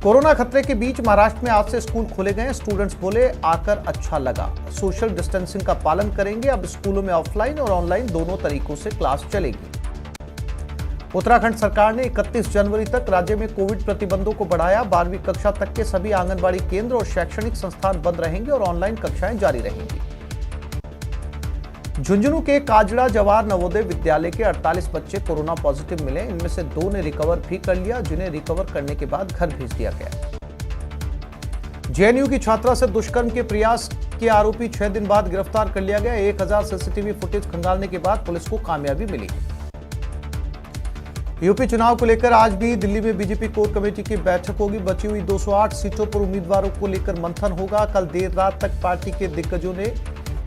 कोरोना खतरे के बीच महाराष्ट्र में आज से स्कूल खोले गए। स्टूडेंट्स बोले, आकर अच्छा लगा। सोशल डिस्टेंसिंग का पालन करेंगे। अब स्कूलों में ऑफलाइन और ऑनलाइन दोनों तरीकों से क्लास चलेगी। उत्तराखंड सरकार ने 31 जनवरी तक राज्य में कोविड प्रतिबंधों को बढ़ाया। 12वीं कक्षा तक के सभी आंगनबाड़ी केंद्र और शैक्षणिक संस्थान बंद रहेंगे और ऑनलाइन कक्षाएं जारी रहेंगी। झुंझुनू के काजड़ा जवाहर नवोदय विद्यालय के 48 बच्चे कोरोना पॉजिटिव मिले। इनमें से 2 ने रिकवर भी कर लिया, जिन्हें रिकवर करने के बाद घर भेज दिया गया। जेएनयू की छात्रा से दुष्कर्म के प्रयास के आरोपी 6 दिन बाद गिरफ्तार कर लिया गया। 1000 सीसीटीवी फुटेज खंगालने के बाद पुलिस को कामयाबी मिली। यूपी चुनाव को लेकर आज भी दिल्ली में बीजेपी कोर कमेटी की बैठक होगी। बची हुई 208 सीटों पर उम्मीदवारों को लेकर मंथन होगा। कल देर रात तक पार्टी के दिग्गजों ने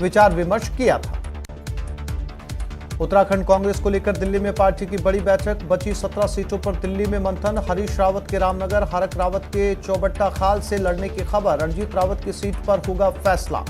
विचार विमर्श किया था। उत्तराखंड कांग्रेस को लेकर दिल्ली में पार्टी की बड़ी बैठक। बची 17 सीटों पर दिल्ली में मंथन। हरीश रावत के रामनगर, हरक रावत के चौबट्टा खाल से लड़ने की खबर। रणजीत रावत की सीट पर होगा फैसला।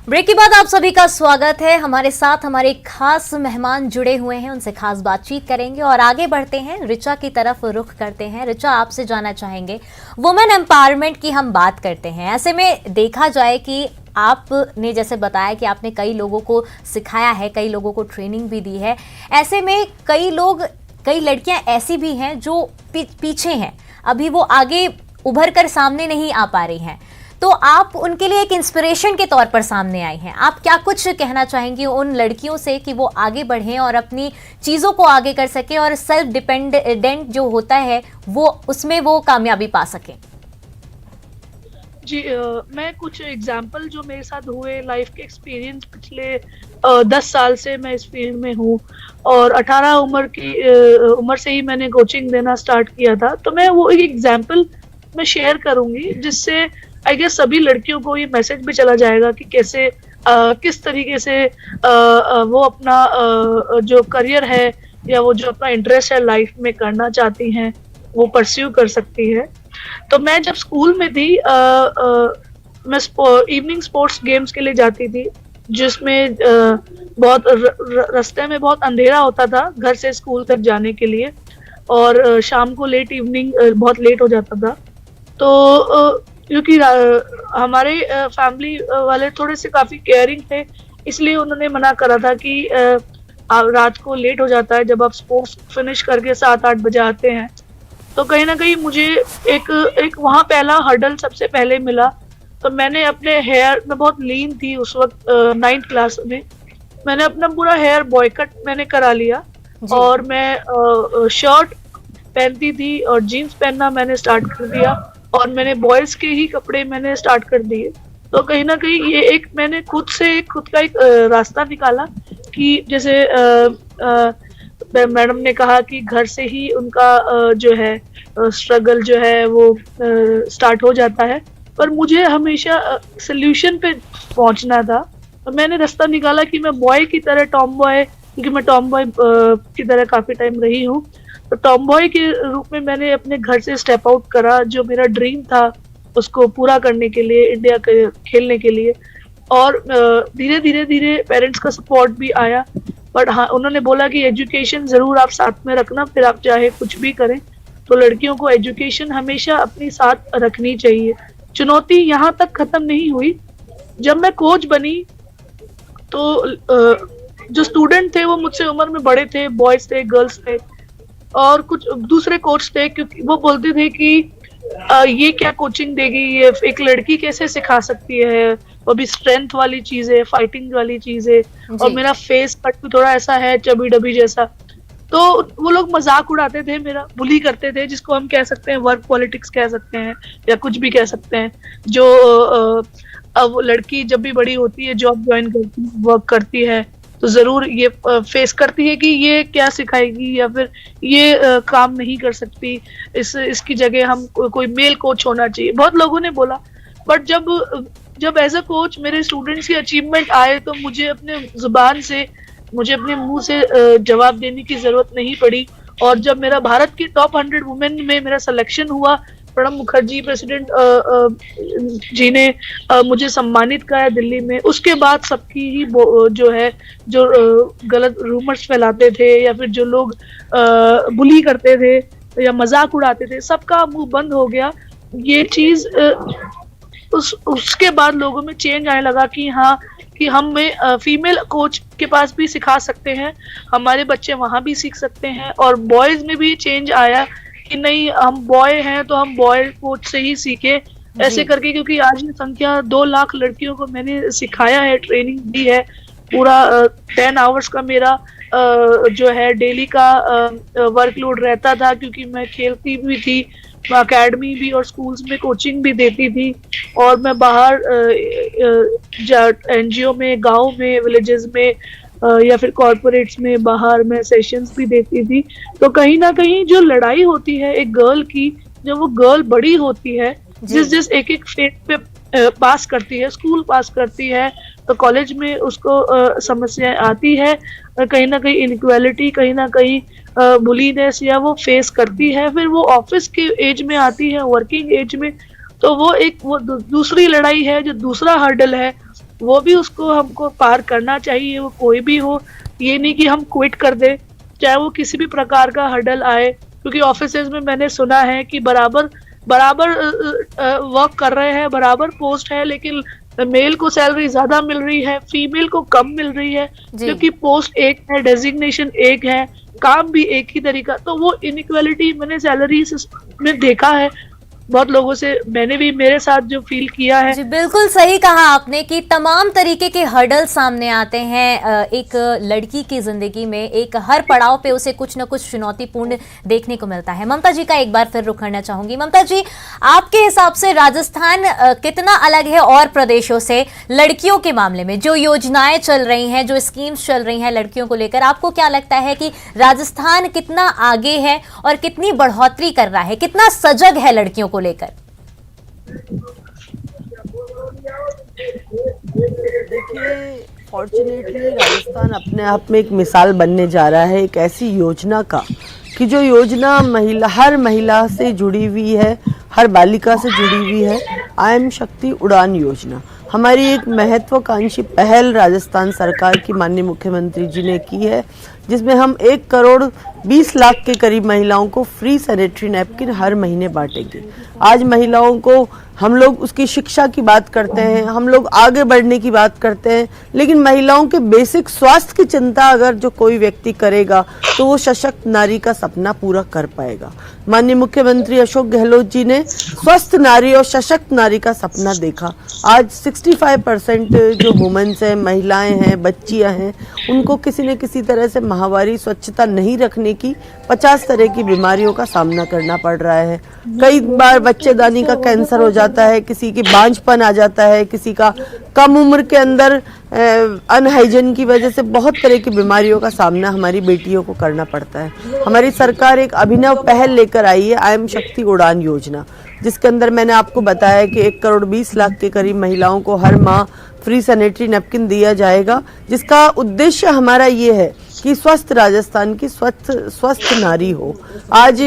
ब्रेक के बाद आप सभी का स्वागत है। हमारे साथ हमारे खास मेहमान जुड़े हुए हैं, उनसे खास बातचीत करेंगे और आगे बढ़ते हैं। ऋचा की तरफ रुख करते हैं। ऋचा, आपसे जानना चाहेंगे, वुमेन एम्पावरमेंट की हम बात करते हैं। ऐसे में देखा जाए कि आपने जैसे बताया कि आपने कई लोगों को सिखाया है, कई लोगों को ट्रेनिंग भी दी है। ऐसे में कई लड़कियां ऐसी भी हैं जो पीछे हैं, अभी वो आगे उभर कर सामने नहीं आ पा रही हैं, तो आप उनके लिए एक इंस्पिरेशन के तौर पर सामने आई हैं। आप क्या कुछ कहना चाहेंगी उन लड़कियों से कि वो आगे बढ़ें और अपनी चीज़ों को आगे कर सकें और सेल्फ डिपेंडेंट जो होता है वो उसमें वो कामयाबी पा सकें? जी, मैं कुछ एग्जाम्पल जो मेरे साथ हुए, लाइफ के एक्सपीरियंस, पिछले 10 साल से मैं इस फील्ड में हूँ और 18 उम्र से ही मैंने कोचिंग देना स्टार्ट किया था। तो मैं वो एक एग्जाम्पल मैं शेयर करूंगी जिससे आई गेस सभी लड़कियों को ये मैसेज भी चला जाएगा कि कैसे किस तरीके से वो अपना जो करियर है या वो जो अपना इंटरेस्ट है लाइफ में करना चाहती हैं वो परस्यू कर सकती है। तो मैं जब स्कूल में थी मैं इवनिंग स्पोर्ट्स गेम्स के लिए जाती थी, जिसमें बहुत रास्ते में बहुत अंधेरा होता था घर से स्कूल तक जाने के लिए और शाम को लेट इवनिंग बहुत लेट हो जाता था। तो क्योंकि हमारे फैमिली वाले थोड़े से काफी केयरिंग थे, इसलिए उन्होंने मना करा था कि रात को लेट हो जाता है जब आप स्पोर्ट्स फिनिश करके 7-8 बजे आते हैं। तो कहीं ना कहीं मुझे एक वहाँ पहला हर्डल सबसे पहले मिला। तो मैंने अपने हेयर में बहुत लीन थी उस वक्त 9th क्लास में, मैंने अपना पूरा हेयर बॉयकट मैंने करा लिया और मैं शर्ट पहनती थी और जीन्स पहनना मैंने स्टार्ट कर दिया और मैंने बॉयज के ही कपड़े मैंने स्टार्ट कर दिए। तो कहीं ना कहीं ये एक मैंने खुद का एक रास्ता निकाला कि जैसे मैडम ने कहा कि घर से ही उनका जो है स्ट्रगल जो है वो स्टार्ट हो जाता है, पर मुझे हमेशा सोल्यूशन पे पहुंचना था। तो मैंने रास्ता निकाला कि मैं बॉय की तरह टॉम बॉय, क्योंकि मैं टॉम बॉय की तरह काफी टाइम रही हूँ, तो टॉम बॉय के रूप में मैंने अपने घर से स्टेप आउट करा। जो मेरा ड्रीम था उसको पूरा करने के लिए, इंडिया के खेलने के लिए। और धीरे धीरे पेरेंट्स का सपोर्ट भी आया, बट हाँ उन्होंने बोला कि एजुकेशन जरूर आप साथ में रखना, फिर आप चाहे कुछ भी करें। तो लड़कियों को एजुकेशन हमेशा अपनी साथ रखनी चाहिए। चुनौती यहाँ तक खत्म नहीं हुई, जब मैं कोच बनी तो जो स्टूडेंट थे वो मुझसे उम्र में बड़े थे, बॉयज थे, गर्ल्स थे और कुछ दूसरे कोच थे, क्योंकि वो बोलते थे कि ये क्या कोचिंग देगी, ये एक लड़की कैसे सिखा सकती है, वो भी स्ट्रेंथ वाली चीज है, फाइटिंग वाली चीज है और मेरा फेस कट भी थोड़ा ऐसा है चबी डबी जैसा। तो वो लोग मजाक उड़ाते थे, मेरा बुली करते थे, जिसको हम कह सकते हैं वर्क पॉलिटिक्स कह सकते हैं या कुछ भी कह सकते हैं। जो अब लड़की जब भी बड़ी होती है, जॉब ज्वाइन करती है, वर्क करती है, तो जरूर ये फेस करती है कि ये क्या सिखाएगी या फिर ये काम नहीं कर सकती, इसकी जगह हम कोई मेल कोच होना चाहिए, बहुत लोगों ने बोला। बट जब एज अ कोच मेरे स्टूडेंट्स की अचीवमेंट आए तो मुझे अपने जुबान से, मुझे अपने मुंह से जवाब देने की जरूरत नहीं पड़ी। और जब मेरा भारत की टॉप 100 वुमेन में मेरा सिलेक्शन हुआ, प्रणब मुखर्जी प्रेसिडेंट जी ने मुझे सम्मानित किया दिल्ली में, उसके बाद सबकी ही जो है, जो गलत रूमर्स फैलाते थे या फिर जो लोग बुली करते थे या मजाक उड़ाते थे, सबका मुंह बंद हो गया। ये चीज उसके बाद लोगों में चेंज आने लगा कि हाँ, कि हम फीमेल कोच के पास भी सिखा सकते हैं, हमारे बच्चे वहां भी सीख सकते हैं। और बॉयज में भी चेंज आया कि नहीं, हम बॉय हैं तो हम बॉय कोच से ही सीखे, ऐसे करके। क्योंकि आज की संख्या 2 लाख लड़कियों को मैंने सिखाया है, ट्रेनिंग दी है, पूरा 10 आवर्स का मेरा जो है डेली का वर्कलोड रहता था, क्योंकि मैं खेलती भी थी, अकेडमी भी और स्कूल्स में कोचिंग भी देती थी, और मैं बाहर एनजीओ में, गांव में, विलेजेस में या फिर कॉर्पोरेट्स में बाहर मैं सेशंस भी देती थी। तो कहीं ना कहीं जो लड़ाई होती है एक गर्ल की, जब वो गर्ल बड़ी होती है, जिस एक फेज पे पास करती है, स्कूल पास करती है, तो कॉलेज में उसको समस्याएं आती है, कहीं ना कहीं इनइक्वालिटी, कहीं ना कहीं बुलीनेस या वो फेस करती है। फिर वो ऑफिस के एज में आती है, वर्किंग एज में, तो वो दूसरी लड़ाई है, जो दूसरा हर्डल है, वो भी उसको हमको पार करना चाहिए, वो कोई भी हो। ये नहीं कि हम क्विट कर दे, चाहे वो किसी भी प्रकार का हर्डल आए, क्योंकि ऑफिसेज में मैंने सुना है कि बराबर वर्क कर रहे हैं, बराबर पोस्ट है, लेकिन मेल को सैलरी ज्यादा मिल रही है, फीमेल को कम मिल रही है, क्योंकि पोस्ट एक है, डेजिग्नेशन एक है, काम भी एक ही तरीका। तो वो इनइक्वालिटी मैंने सैलरी में देखा है बहुत लोगों से, मैंने भी मेरे साथ जो फील किया है। जी बिल्कुल सही कहा आपने कि तमाम तरीके के हर्डल सामने आते हैं एक लड़की की जिंदगी में, एक हर पड़ाव पे उसे कुछ न कुछ चुनौतीपूर्ण देखने को मिलता है। ममता जी का एक बार फिर रुख करना चाहूंगी। ममता जी, आपके हिसाब से राजस्थान कितना अलग है और प्रदेशों से लड़कियों के मामले में? जो योजनाएं चल रही हैं, जो स्कीम्स चल रही हैं लड़कियों को लेकर, आपको क्या लगता है कि राजस्थान कितना आगे है और कितनी बढ़ोतरी कर रहा है, कितना सजग है लड़कियों को लेकर? देखिए, फॉर्चुनेटली राजस्थान अपने आप में एक मिसाल बनने जा रहा है, एक ऐसी योजना का कि जो योजना हर महिला से जुड़ी हुई है, हर बालिका से जुड़ी हुई है। आई एम शक्ति उड़ान योजना हमारी एक महत्वाकांक्षी पहल राजस्थान सरकार की माननीय मुख्यमंत्री जी ने की है, जिसमें हम 1 करोड़ 20 लाख के करीब महिलाओं को फ्री सैनिटरी नैपकिन हर महीने बांटेंगे। आज महिलाओं को हम लोग उसकी शिक्षा की बात करते हैं, हम लोग आगे बढ़ने की बात करते हैं, लेकिन महिलाओं के बेसिक स्वास्थ्य की चिंता अगर जो कोई व्यक्ति करेगा तो वो सशक्त नारी का सपना पूरा कर पाएगा। माननीय मुख्यमंत्री अशोक गहलोत जी ने स्वस्थ नारी और सशक्त नारी का सपना देखा। आज 65% जो वुमेन्स हैं, महिलाएं हैं, बच्चियां हैं, उनको किसी न किसी तरह से माहवारी स्वच्छता नहीं रखने की 50 तरह की बीमारियों का सामना करना पड़ रहा है। कई बार बच्चेदानी का कैंसर हो जाता है, किसी की बांझपन आ जाता है, किसी का कम उम्र के अंदर अनहाइजीन की वजह से बहुत तरह की बीमारियों का सामना हमारी बेटियों को करना पड़ता है। हमारी सरकार एक अभिनव पहल लेकर आई है, आई एम शक्ति उड़ान योजना, जिसके अंदर मैंने आपको बताया कि 1 करोड़ 20 लाख के करीब महिलाओं को हर माह फ्री सैनिटरी नैपकिन दिया जाएगा, जिसका उद्देश्य हमारा ये है कि स्वस्थ राजस्थान की स्वस्थ नारी हो। आज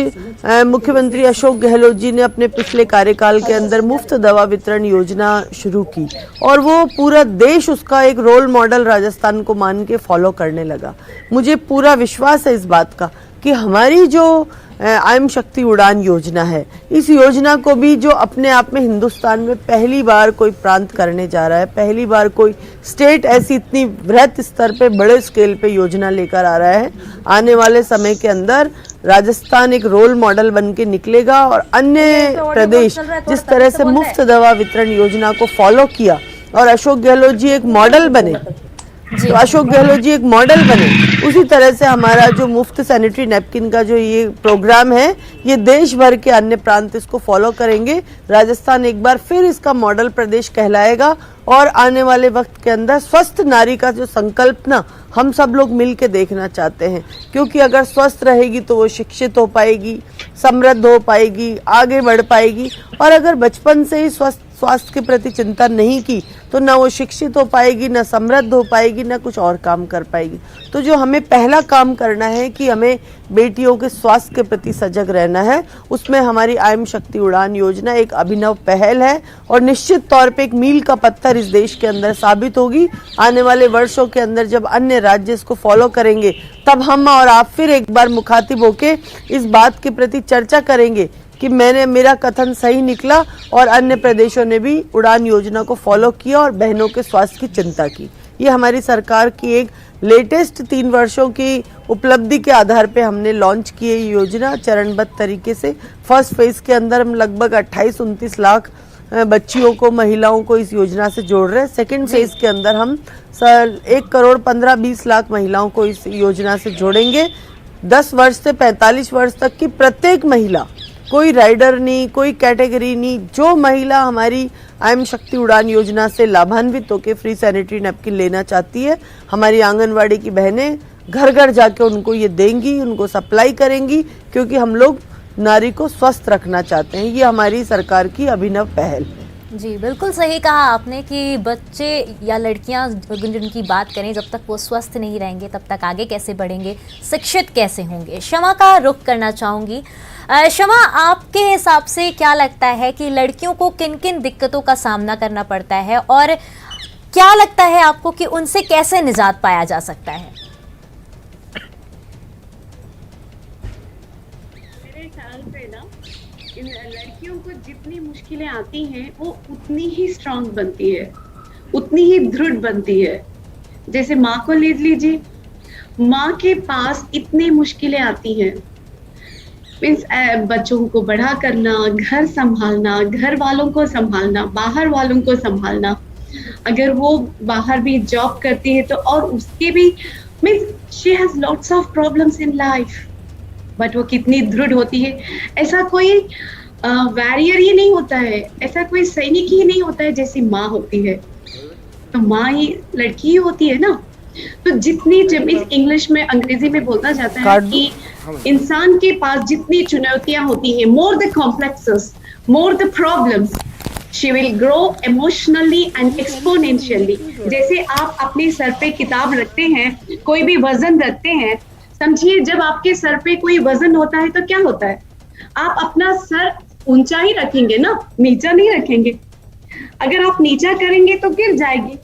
मुख्यमंत्री अशोक गहलोत जी ने अपने पिछले कार्यकाल के अंदर मुफ्त दवा वितरण योजना शुरू की और वो पूरा देश उसका एक रोल मॉडल राजस्थान को मान के फॉलो करने लगा। मुझे पूरा विश्वास है इस बात का कि हमारी जो आई एम शक्ति उड़ान योजना है, इस योजना को भी जो अपने आप में हिंदुस्तान में पहली बार कोई प्रांत करने जा रहा है, पहली बार कोई स्टेट ऐसी इतनी बृहत स्तर पे बड़े स्केल पे योजना लेकर आ रहा है। आने वाले समय के अंदर राजस्थान एक रोल मॉडल बन के निकलेगा और अन्य प्रदेश जिस तरह से मुफ्त दवा वितरण योजना को फॉलो किया और अशोक गहलोत जी एक मॉडल बने, तो अशोक गहलोत जी एक मॉडल बने। उसी तरह से हमारा जो मुफ्त सैनिटरी नैपकिन का जो ये प्रोग्राम है, ये देश भर के अन्य प्रांत इसको फॉलो करेंगे। राजस्थान एक बार फिर इसका मॉडल प्रदेश कहलाएगा और आने वाले वक्त के अंदर स्वस्थ नारी का जो संकल्प ना हम सब लोग मिल के देखना चाहते हैं, क्योंकि अगर स्वस्थ रहेगी तो वो शिक्षित हो पाएगी, समृद्ध हो पाएगी, आगे बढ़ पाएगी। और अगर बचपन से ही स्वास्थ्य के प्रति चिंता नहीं की तो ना वो शिक्षित हो पाएगी, ना समृद्ध हो पाएगी, ना कुछ और काम कर पाएगी। तो जो हमें पहला काम करना है कि हमें बेटियों के स्वास्थ्य के प्रति सजग रहना है, उसमें हमारी आयम शक्ति उड़ान योजना एक अभिनव पहल है और निश्चित तौर पे एक मील का पत्थर इस देश के अंदर साबित होगी। आने वाले वर्षों के अंदर जब अन्य राज्य इसको फॉलो करेंगे, तब हम और आप फिर एक बार मुखातिब होके इस बात के प्रति चर्चा करेंगे कि मेरा कथन सही निकला और अन्य प्रदेशों ने भी उड़ान योजना को फॉलो किया और बहनों के स्वास्थ्य की चिंता की। ये हमारी सरकार की एक लेटेस्ट 3 वर्षों की उपलब्धि के आधार पे हमने लॉन्च की है योजना चरणबद्ध तरीके से। फर्स्ट फेज के अंदर हम लगभग 28-29 लाख बच्चियों को, महिलाओं को इस योजना से जोड़ रहे हैं। सेकेंड फेज के अंदर हम 1,15-20 लाख महिलाओं को इस योजना से जोड़ेंगे। 10 वर्ष से 45 वर्ष तक की प्रत्येक महिला, कोई राइडर नहीं, कोई कैटेगरी नहीं, जो महिला हमारी आयम शक्ति उड़ान योजना से लाभान्वित होकर फ्री सैनिटरी नैपकिन लेना चाहती है, हमारी आंगनवाड़ी की बहनें घर घर जाके उनको ये देंगी, उनको सप्लाई करेंगी, क्योंकि हम लोग नारी को स्वस्थ रखना चाहते हैं। ये हमारी सरकार की अभिनव पहल है। जी बिल्कुल सही कहा आपने कि बच्चे या लड़कियां जिनकी बात करें, जब तक वो स्वस्थ नहीं रहेंगे तब तक आगे कैसे बढ़ेंगे, शिक्षित कैसे होंगे। शमा का रुख करना चाहूँगी। शमा, आपके हिसाब से क्या लगता है कि लड़कियों को किन किन दिक्कतों का सामना करना पड़ता है और क्या लगता है आपको कि उनसे कैसे निजात पाया जा सकता है? मेरे ख्याल से ना इन लड़कियों को जितनी मुश्किलें आती हैं वो उतनी ही स्ट्रांग बनती है, उतनी ही दृढ़ बनती है। जैसे माँ को ले लीजिए, माँ के पास इतनी मुश्किलें आती हैं, मीन्स बच्चों को बड़ा करना, घर संभालना, घर वालों को संभालना, बाहर वालों को संभालना। अगर वो बाहर भी जॉब करती है तो और उसके भी means she has lots of problems in life, but वो कितनी दृढ़ होती है। ऐसा कोई वॉरियर ही नहीं होता है, ऐसा कोई सैनिक ही नहीं होता है जैसी माँ होती है। तो माँ ही लड़की ही होती है ना। तो जितनी इंग्लिश में, अंग्रेजी में बोलता जाता है कि इंसान के पास जितनी चुनौतियां होती हैं, more the complexes, more the problems, she will grow emotionally and exponentially. जैसे आप अपने सर पे किताब रखते हैं, कोई भी वजन रखते हैं, समझिए जब आपके सर पे कोई वजन होता है तो क्या होता है, आप अपना सर ऊंचा ही रखेंगे ना, नीचा नहीं रखेंगे। अगर आप नीचा करेंगे तो गिर जाएगी।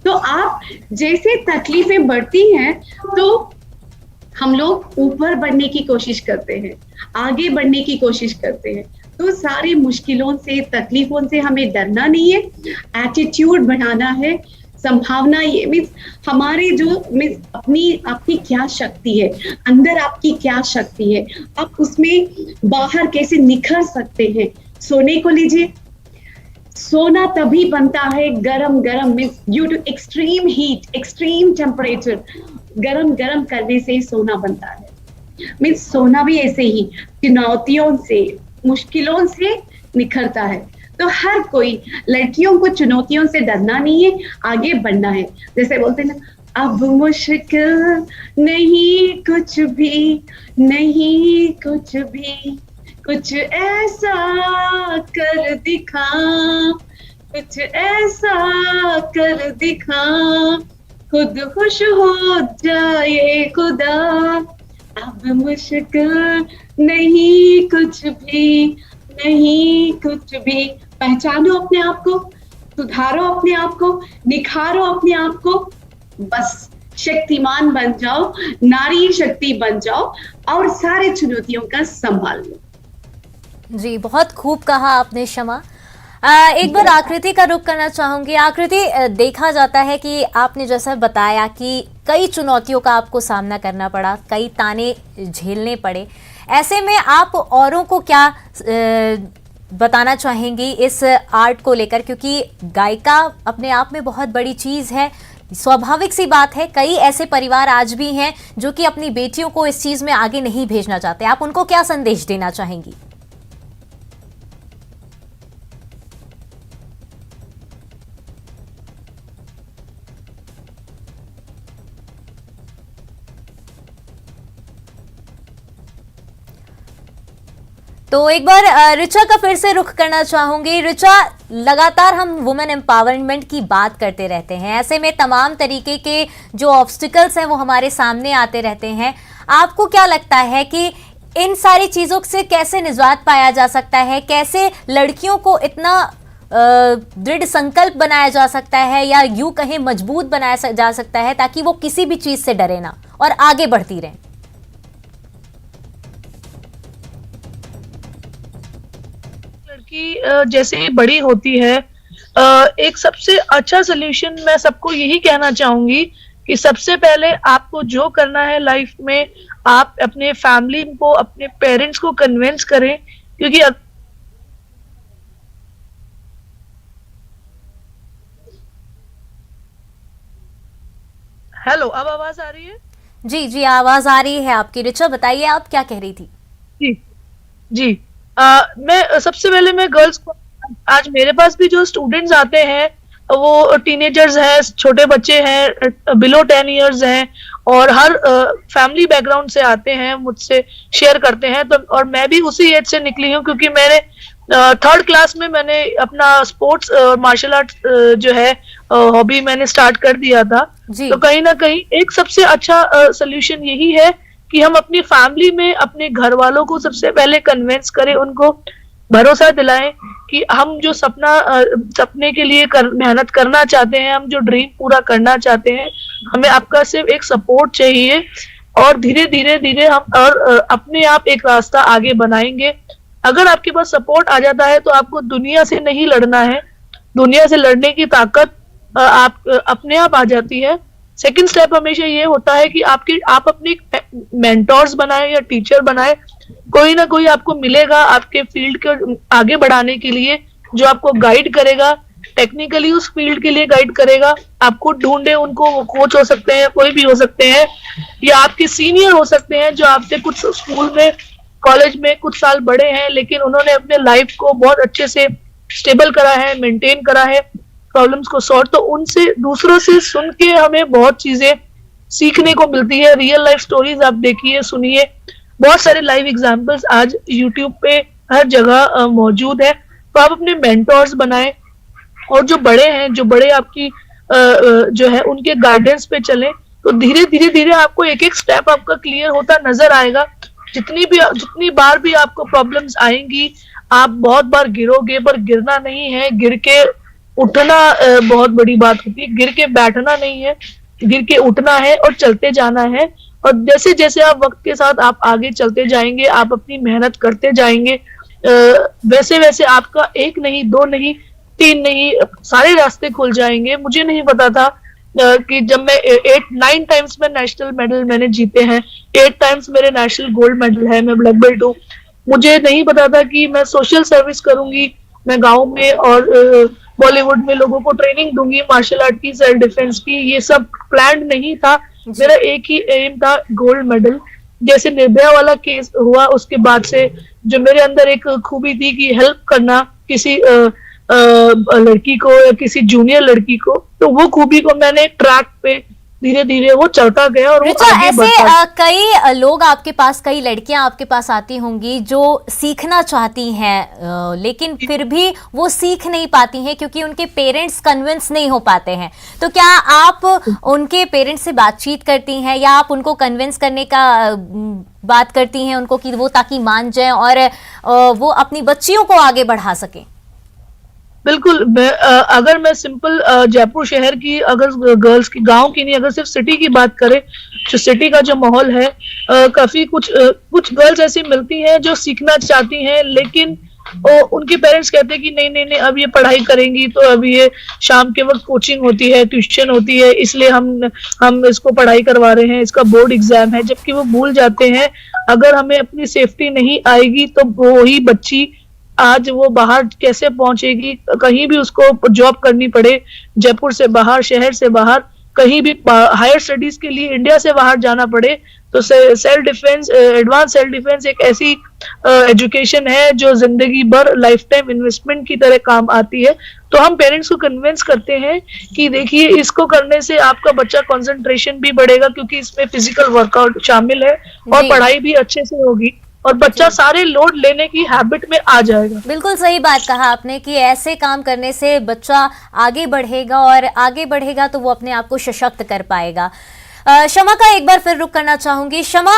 तो आप जैसे तकलीफें बढ़ती हैं तो हम लोग ऊपर बढ़ने की कोशिश करते हैं, आगे बढ़ने की कोशिश करते हैं। तो सारी मुश्किलों से, तकलीफों से हमें डरना नहीं है, एटीट्यूड बढ़ाना है, संभावना। ये मीन्स हमारे जो मीन्स आपकी क्या शक्ति है, अंदर आपकी क्या शक्ति है, आप उसमें बाहर कैसे निखर सकते हैं। सोने को लीजिए, सोना तभी बनता है गरम गरम, means due to extreme heat, extreme temperature, गरम गरम करने से सोना बनता है। मीन्स सोना भी ऐसे ही चुनौतियों से, मुश्किलों से निखरता है। तो हर कोई, लड़कियों को चुनौतियों से डरना नहीं है, आगे बढ़ना है। जैसे बोलते हैं ना, अब मुश्किल नहीं कुछ भी, नहीं कुछ भी, कुछ ऐसा कर दिखा, कुछ ऐसा कर दिखा, खुद खुश हो जाए खुदा। अब मुश्किल नहीं कुछ भी, नहीं कुछ भी। पहचानो अपने आप को, सुधारो अपने आप को, निखारो अपने आप को, बस शक्तिमान बन जाओ, नारी शक्ति बन जाओ और सारे चुनौतियों का संभाल लो। जी बहुत खूब कहा आपने शमा। एक बार आकृति का रुख करना चाहूंगी। आकृति, देखा जाता है कि आपने जैसा बताया कि कई चुनौतियों का आपको सामना करना पड़ा, कई ताने झेलने पड़े। ऐसे में आप औरों को क्या बताना चाहेंगी इस आर्ट को लेकर, क्योंकि गायिका अपने आप में बहुत बड़ी चीज़ है, स्वाभाविक सी बात है, कई ऐसे परिवार आज भी हैं जो कि अपनी बेटियों को इस चीज में आगे नहीं भेजना चाहते। आप उनको क्या संदेश देना चाहेंगी? तो एक बार ऋचा का फिर से रुख करना चाहूंगी। ऋचा, लगातार हम वुमेन एम्पावरमेंट की बात करते रहते हैं, ऐसे में तमाम तरीके के जो ऑब्स्टिकल्स हैं वो हमारे सामने आते रहते हैं। आपको क्या लगता है कि इन सारी चीजों से कैसे निजात पाया जा सकता है? कैसे लड़कियों को इतना दृढ़ संकल्प बनाया जा सकता है, या यूं कहें मजबूत बनाया जा सकता है, ताकि वो किसी भी चीज से डरे ना और आगे बढ़ती रहें? लड़की जैसे ही बड़ी होती है, एक सबसे अच्छा सोल्यूशन मैं सबको यही कहना चाहूंगी कि सबसे पहले आपको जो करना है लाइफ में, आप अपने फैमिली को, अपने पेरेंट्स को कन्विंस करें, क्योंकि हेलो, अब आवाज आ रही है? जी जी, आवाज आ रही है आपकी। ऋचा, बताइए आप क्या कह रही थी? जी जी, मैं सबसे पहले मैं गर्ल्स को, आज मेरे पास भी जो स्टूडेंट्स आते हैं वो टीनेजर्स हैं, छोटे बच्चे हैं, बिलो 10 इयर्स हैं, और हर फैमिली बैकग्राउंड से आते हैं, मुझसे शेयर करते हैं। तो और मैं भी उसी एज से निकली हूँ, क्योंकि मैंने 3rd क्लास में मैंने अपना स्पोर्ट्स और मार्शल आर्ट जो है हॉबी मैंने स्टार्ट कर दिया था। तो कहीं ना कहीं एक सबसे अच्छा सोल्यूशन यही है कि हम अपनी फैमिली में अपने घर वालों को सबसे पहले कन्विंस करें, उनको भरोसा दिलाएं कि हम जो सपने के लिए मेहनत करना चाहते हैं, हम जो ड्रीम पूरा करना चाहते हैं, हमें आपका सिर्फ एक सपोर्ट चाहिए, और धीरे धीरे धीरे हम और अपने आप एक रास्ता आगे बनाएंगे। अगर आपके पास सपोर्ट आ जाता है तो आपको दुनिया से नहीं लड़ना है, दुनिया से लड़ने की ताकत आप अपने आप आ जाती है। सेकंड स्टेप हमेशा ये होता है कि आप अपने मेंटोर्स बनाए या टीचर बनाए, कोई ना कोई आपको मिलेगा आपके फील्ड को आगे बढ़ाने के लिए, जो आपको गाइड करेगा, टेक्निकली उस फील्ड के लिए गाइड करेगा। आपको ढूंढे उनको, वो कोच हो सकते हैं, कोई भी हो सकते हैं, या आपके सीनियर हो सकते हैं जो आपसे कुछ स्कूल में, कॉलेज में कुछ साल बड़े हैं, लेकिन उन्होंने अपने लाइफ को बहुत अच्छे से स्टेबल करा है, मेंटेन करा है, प्रॉब्लम्स को सॉल्व। तो उनसे, दूसरों से सुन के हमें बहुत चीजें सीखने को मिलती है। रियल लाइफ स्टोरीज आप देखिए, सुनिए, बहुत सारे लाइव एग्जांपल्स आज यूट्यूब पे हर जगह मौजूद है। तो आप अपने मेंटोर्स बनाएं, और जो बड़े हैं, जो बड़े आपकी जो है उनके गाइडेंस पे चलें, तो धीरे धीरे धीरे आपको एक एक स्टेप आपका क्लियर होता नजर आएगा। जितनी बार भी आपको प्रॉब्लम्स आएंगी, आप बहुत बार गिरोगे, पर गिरना नहीं है, गिर के उठना बहुत बड़ी बात होती है। गिर के बैठना नहीं है, गिर के उठना है और चलते जाना है। और जैसे जैसे आप वक्त के साथ आप आगे चलते जाएंगे, आप अपनी मेहनत करते जाएंगे, वैसे वैसे आपका 1 नहीं, 2 नहीं, 3 नहीं, सारे रास्ते खुल जाएंगे। मुझे नहीं पता था कि जब मैं 8-9 टाइम्स में नेशनल मेडल मैंने जीते हैं, 8 टाइम्स मेरे नेशनल गोल्ड मेडल है, मैं ब्लैक बेल्ट हूँ। मुझे नहीं पता था कि मैं सोशल सर्विस करूंगी, मैं गाँव में और बॉलीवुड में लोगों को ट्रेनिंग दूंगी मार्शल आर्ट की, सेल्फ डिफेंस की। ये सब प्लान नहीं था, मेरा एक ही एम था, गोल्ड मेडल। जैसे निर्भया वाला केस हुआ, उसके बाद से जो मेरे अंदर एक खूबी थी कि हेल्प करना किसी लड़की को या किसी जूनियर लड़की को, तो वो खूबी को मैंने ट्रैक पे धीरे धीरे वो चलता गया। और ऋचा, ऐसे कई लोग आपके पास, कई लड़कियां आपके पास आती होंगी जो सीखना चाहती हैं, लेकिन फिर भी वो सीख नहीं पाती हैं क्योंकि उनके पेरेंट्स कन्विंस नहीं हो पाते हैं। तो क्या आप उनके पेरेंट्स से बातचीत करती हैं, या आप उनको कन्विंस करने का बात करती हैं उनको कि वो ताकि मान जाएं और वो अपनी बच्चियों को आगे बढ़ा सकें? बिल्कुल, अगर मैं सिंपल जयपुर शहर की, अगर गर्ल्स की, गांव की नहीं, अगर सिर्फ सिटी की बात करें, जो सिटी का जो माहौल है, काफी कुछ गर्ल्स ऐसी मिलती हैं जो सीखना चाहती हैं, लेकिन उनके पेरेंट्स कहते हैं कि नहीं नहीं नहीं, अब ये पढ़ाई करेंगी तो अभी ये शाम के वक्त कोचिंग होती है, ट्यूशन होती है, इसलिए हम इसको पढ़ाई करवा रहे हैं, इसका बोर्ड एग्जाम है। जबकि वो भूल जाते हैं, अगर हमें अपनी सेफ्टी नहीं आएगी तो वही बच्ची आज वो बाहर कैसे पहुंचेगी, कहीं भी उसको जॉब करनी पड़े, जयपुर से बाहर, शहर से बाहर, कहीं भी हायर स्टडीज के लिए इंडिया से बाहर जाना पड़े तो self defence, advance self defence एक ऐसी एजुकेशन है जो जिंदगी भर लाइफ टाइम इन्वेस्टमेंट की तरह काम आती है। तो हम पेरेंट्स को कन्विंस करते हैं कि देखिए इसको करने से आपका बच्चा कंसंट्रेशन भी बढ़ेगा, क्योंकि इसमें फिजिकल वर्कआउट शामिल है और पढ़ाई भी अच्छे से होगी और बच्चा सारे लोड लेने की हैबिट में आ जाएगा। बिल्कुल सही बात कहा आपने कि ऐसे काम करने से बच्चा आगे बढ़ेगा और आगे बढ़ेगा तो वो अपने आप को सशक्त कर पाएगा। शमा का एक बार फिर रुख करना चाहूंगी। शमा,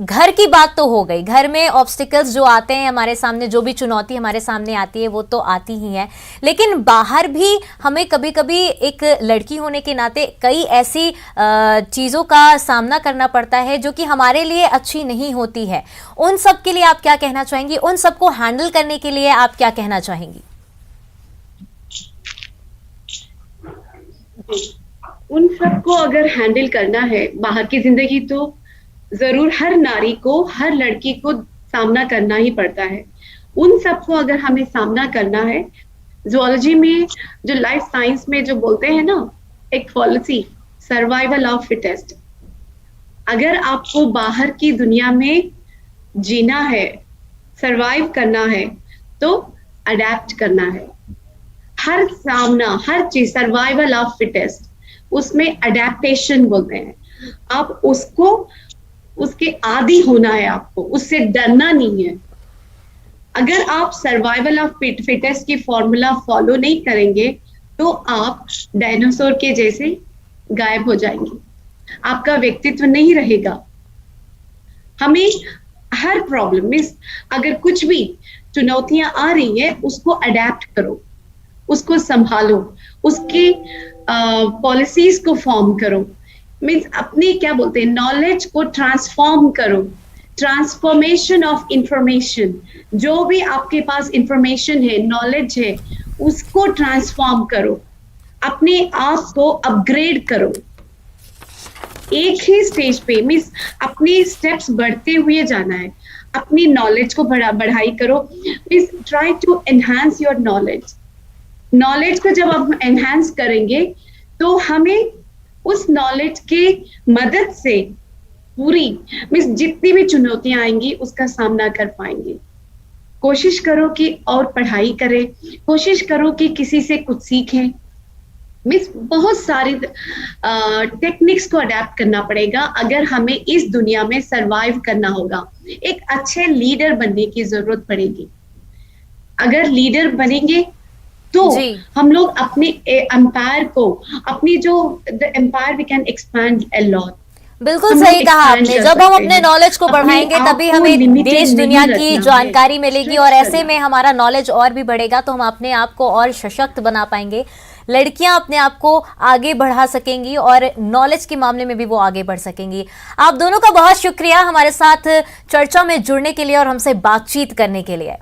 घर की बात तो हो गई, घर में ऑब्स्टिकल्स जो आते हैं हमारे सामने, जो भी चुनौती हमारे सामने आती है वो तो आती ही है, लेकिन बाहर भी हमें कभी कभी एक लड़की होने के नाते कई ऐसी चीज़ों का सामना करना पड़ता है जो कि हमारे लिए अच्छी नहीं होती है। उन सब के लिए आप क्या कहना चाहेंगी? उन सबको हैंडल करने के लिए आप क्या कहना चाहेंगी? उन सबको अगर हैंडल करना है बाहर की जिंदगी, तो जरूर हर नारी को, हर लड़की को सामना करना ही पड़ता है। उन सबको अगर हमें सामना करना है, जूलॉजी में, जो लाइफ साइंस में जो बोलते हैं ना, एक पॉलिसी, सर्वाइवल ऑफ फिटेस्ट। अगर आपको बाहर की दुनिया में जीना है, सरवाइव करना है, तो अडेप्ट करना है। हर सामना, हर चीज, सर्वाइवल ऑफ फिटेस्ट, उसमें अडेप्टेशन बोलते हैं। आप उसके आदी होना है, आपको उससे डरना नहीं है। अगर आप सर्वाइवल ऑफ फिटेस्ट की फॉर्मूला फॉलो नहीं करेंगे तो आप डायनासोर के जैसे गायब हो जाएंगे, आपका व्यक्तित्व नहीं रहेगा। हमें हर प्रॉब्लम में, अगर कुछ भी चुनौतियां आ रही है, उसको अडेप्ट करो, उसको संभालो, उसकी पॉलिसीज को फॉर्म करो, मीन्स अपनी क्या बोलते हैं, नॉलेज को ट्रांसफॉर्म करो। ट्रांसफॉर्मेशन ऑफ इंफॉर्मेशन, जो भी आपके पास इंफॉर्मेशन है, नॉलेज है, उसको ट्रांसफॉर्म करो, अपने आप को अपग्रेड करो। एक ही स्टेज पे, मीन्स अपनी स्टेप्स बढ़ते हुए जाना है, अपनी नॉलेज को बढ़ाई करो। Means try to enhance your knowledge. Knowledge को जब आप एनहांस करेंगे तो हमें उस नॉलेज के मदद से पूरी, मीन्स जितनी भी चुनौतियां आएंगी उसका सामना कर पाएंगे। कोशिश करो कि और पढ़ाई करें, कोशिश करो कि किसी से कुछ सीखें। मीन्स बहुत सारी टेक्निक्स को अडेप्ट करना पड़ेगा अगर हमें इस दुनिया में सरवाइव करना होगा। एक अच्छे लीडर बनने की जरूरत पड़ेगी। अगर लीडर बनेंगे तो हम लोग अपने एम्पायर को, अपनी जो the empire we can expand a lot. बिल्कुल सही कहा आपने। जब हम अपने नॉलेज को बढ़ाएंगे तभी हमें देश दुनिया की जानकारी मिलेगी और ऐसे में हमारा नॉलेज और भी बढ़ेगा तो हम अपने आप को और सशक्त बना पाएंगे। लड़कियां अपने आप को आगे बढ़ा सकेंगी और नॉलेज के मामले में भी वो आगे बढ़ सकेंगी। आप दोनों का बहुत शुक्रिया हमारे साथ चर्चा में जुड़ने के लिए और हमसे बातचीत करने के लिए।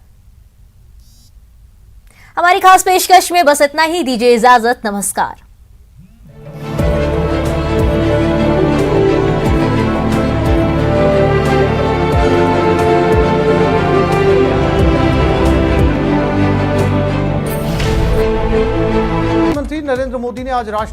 हमारी खास पेशकश में बस इतना ही। दीजिए इजाजत, नमस्कार। प्रधानमंत्री नरेंद्र मोदी ने आज राष्ट्र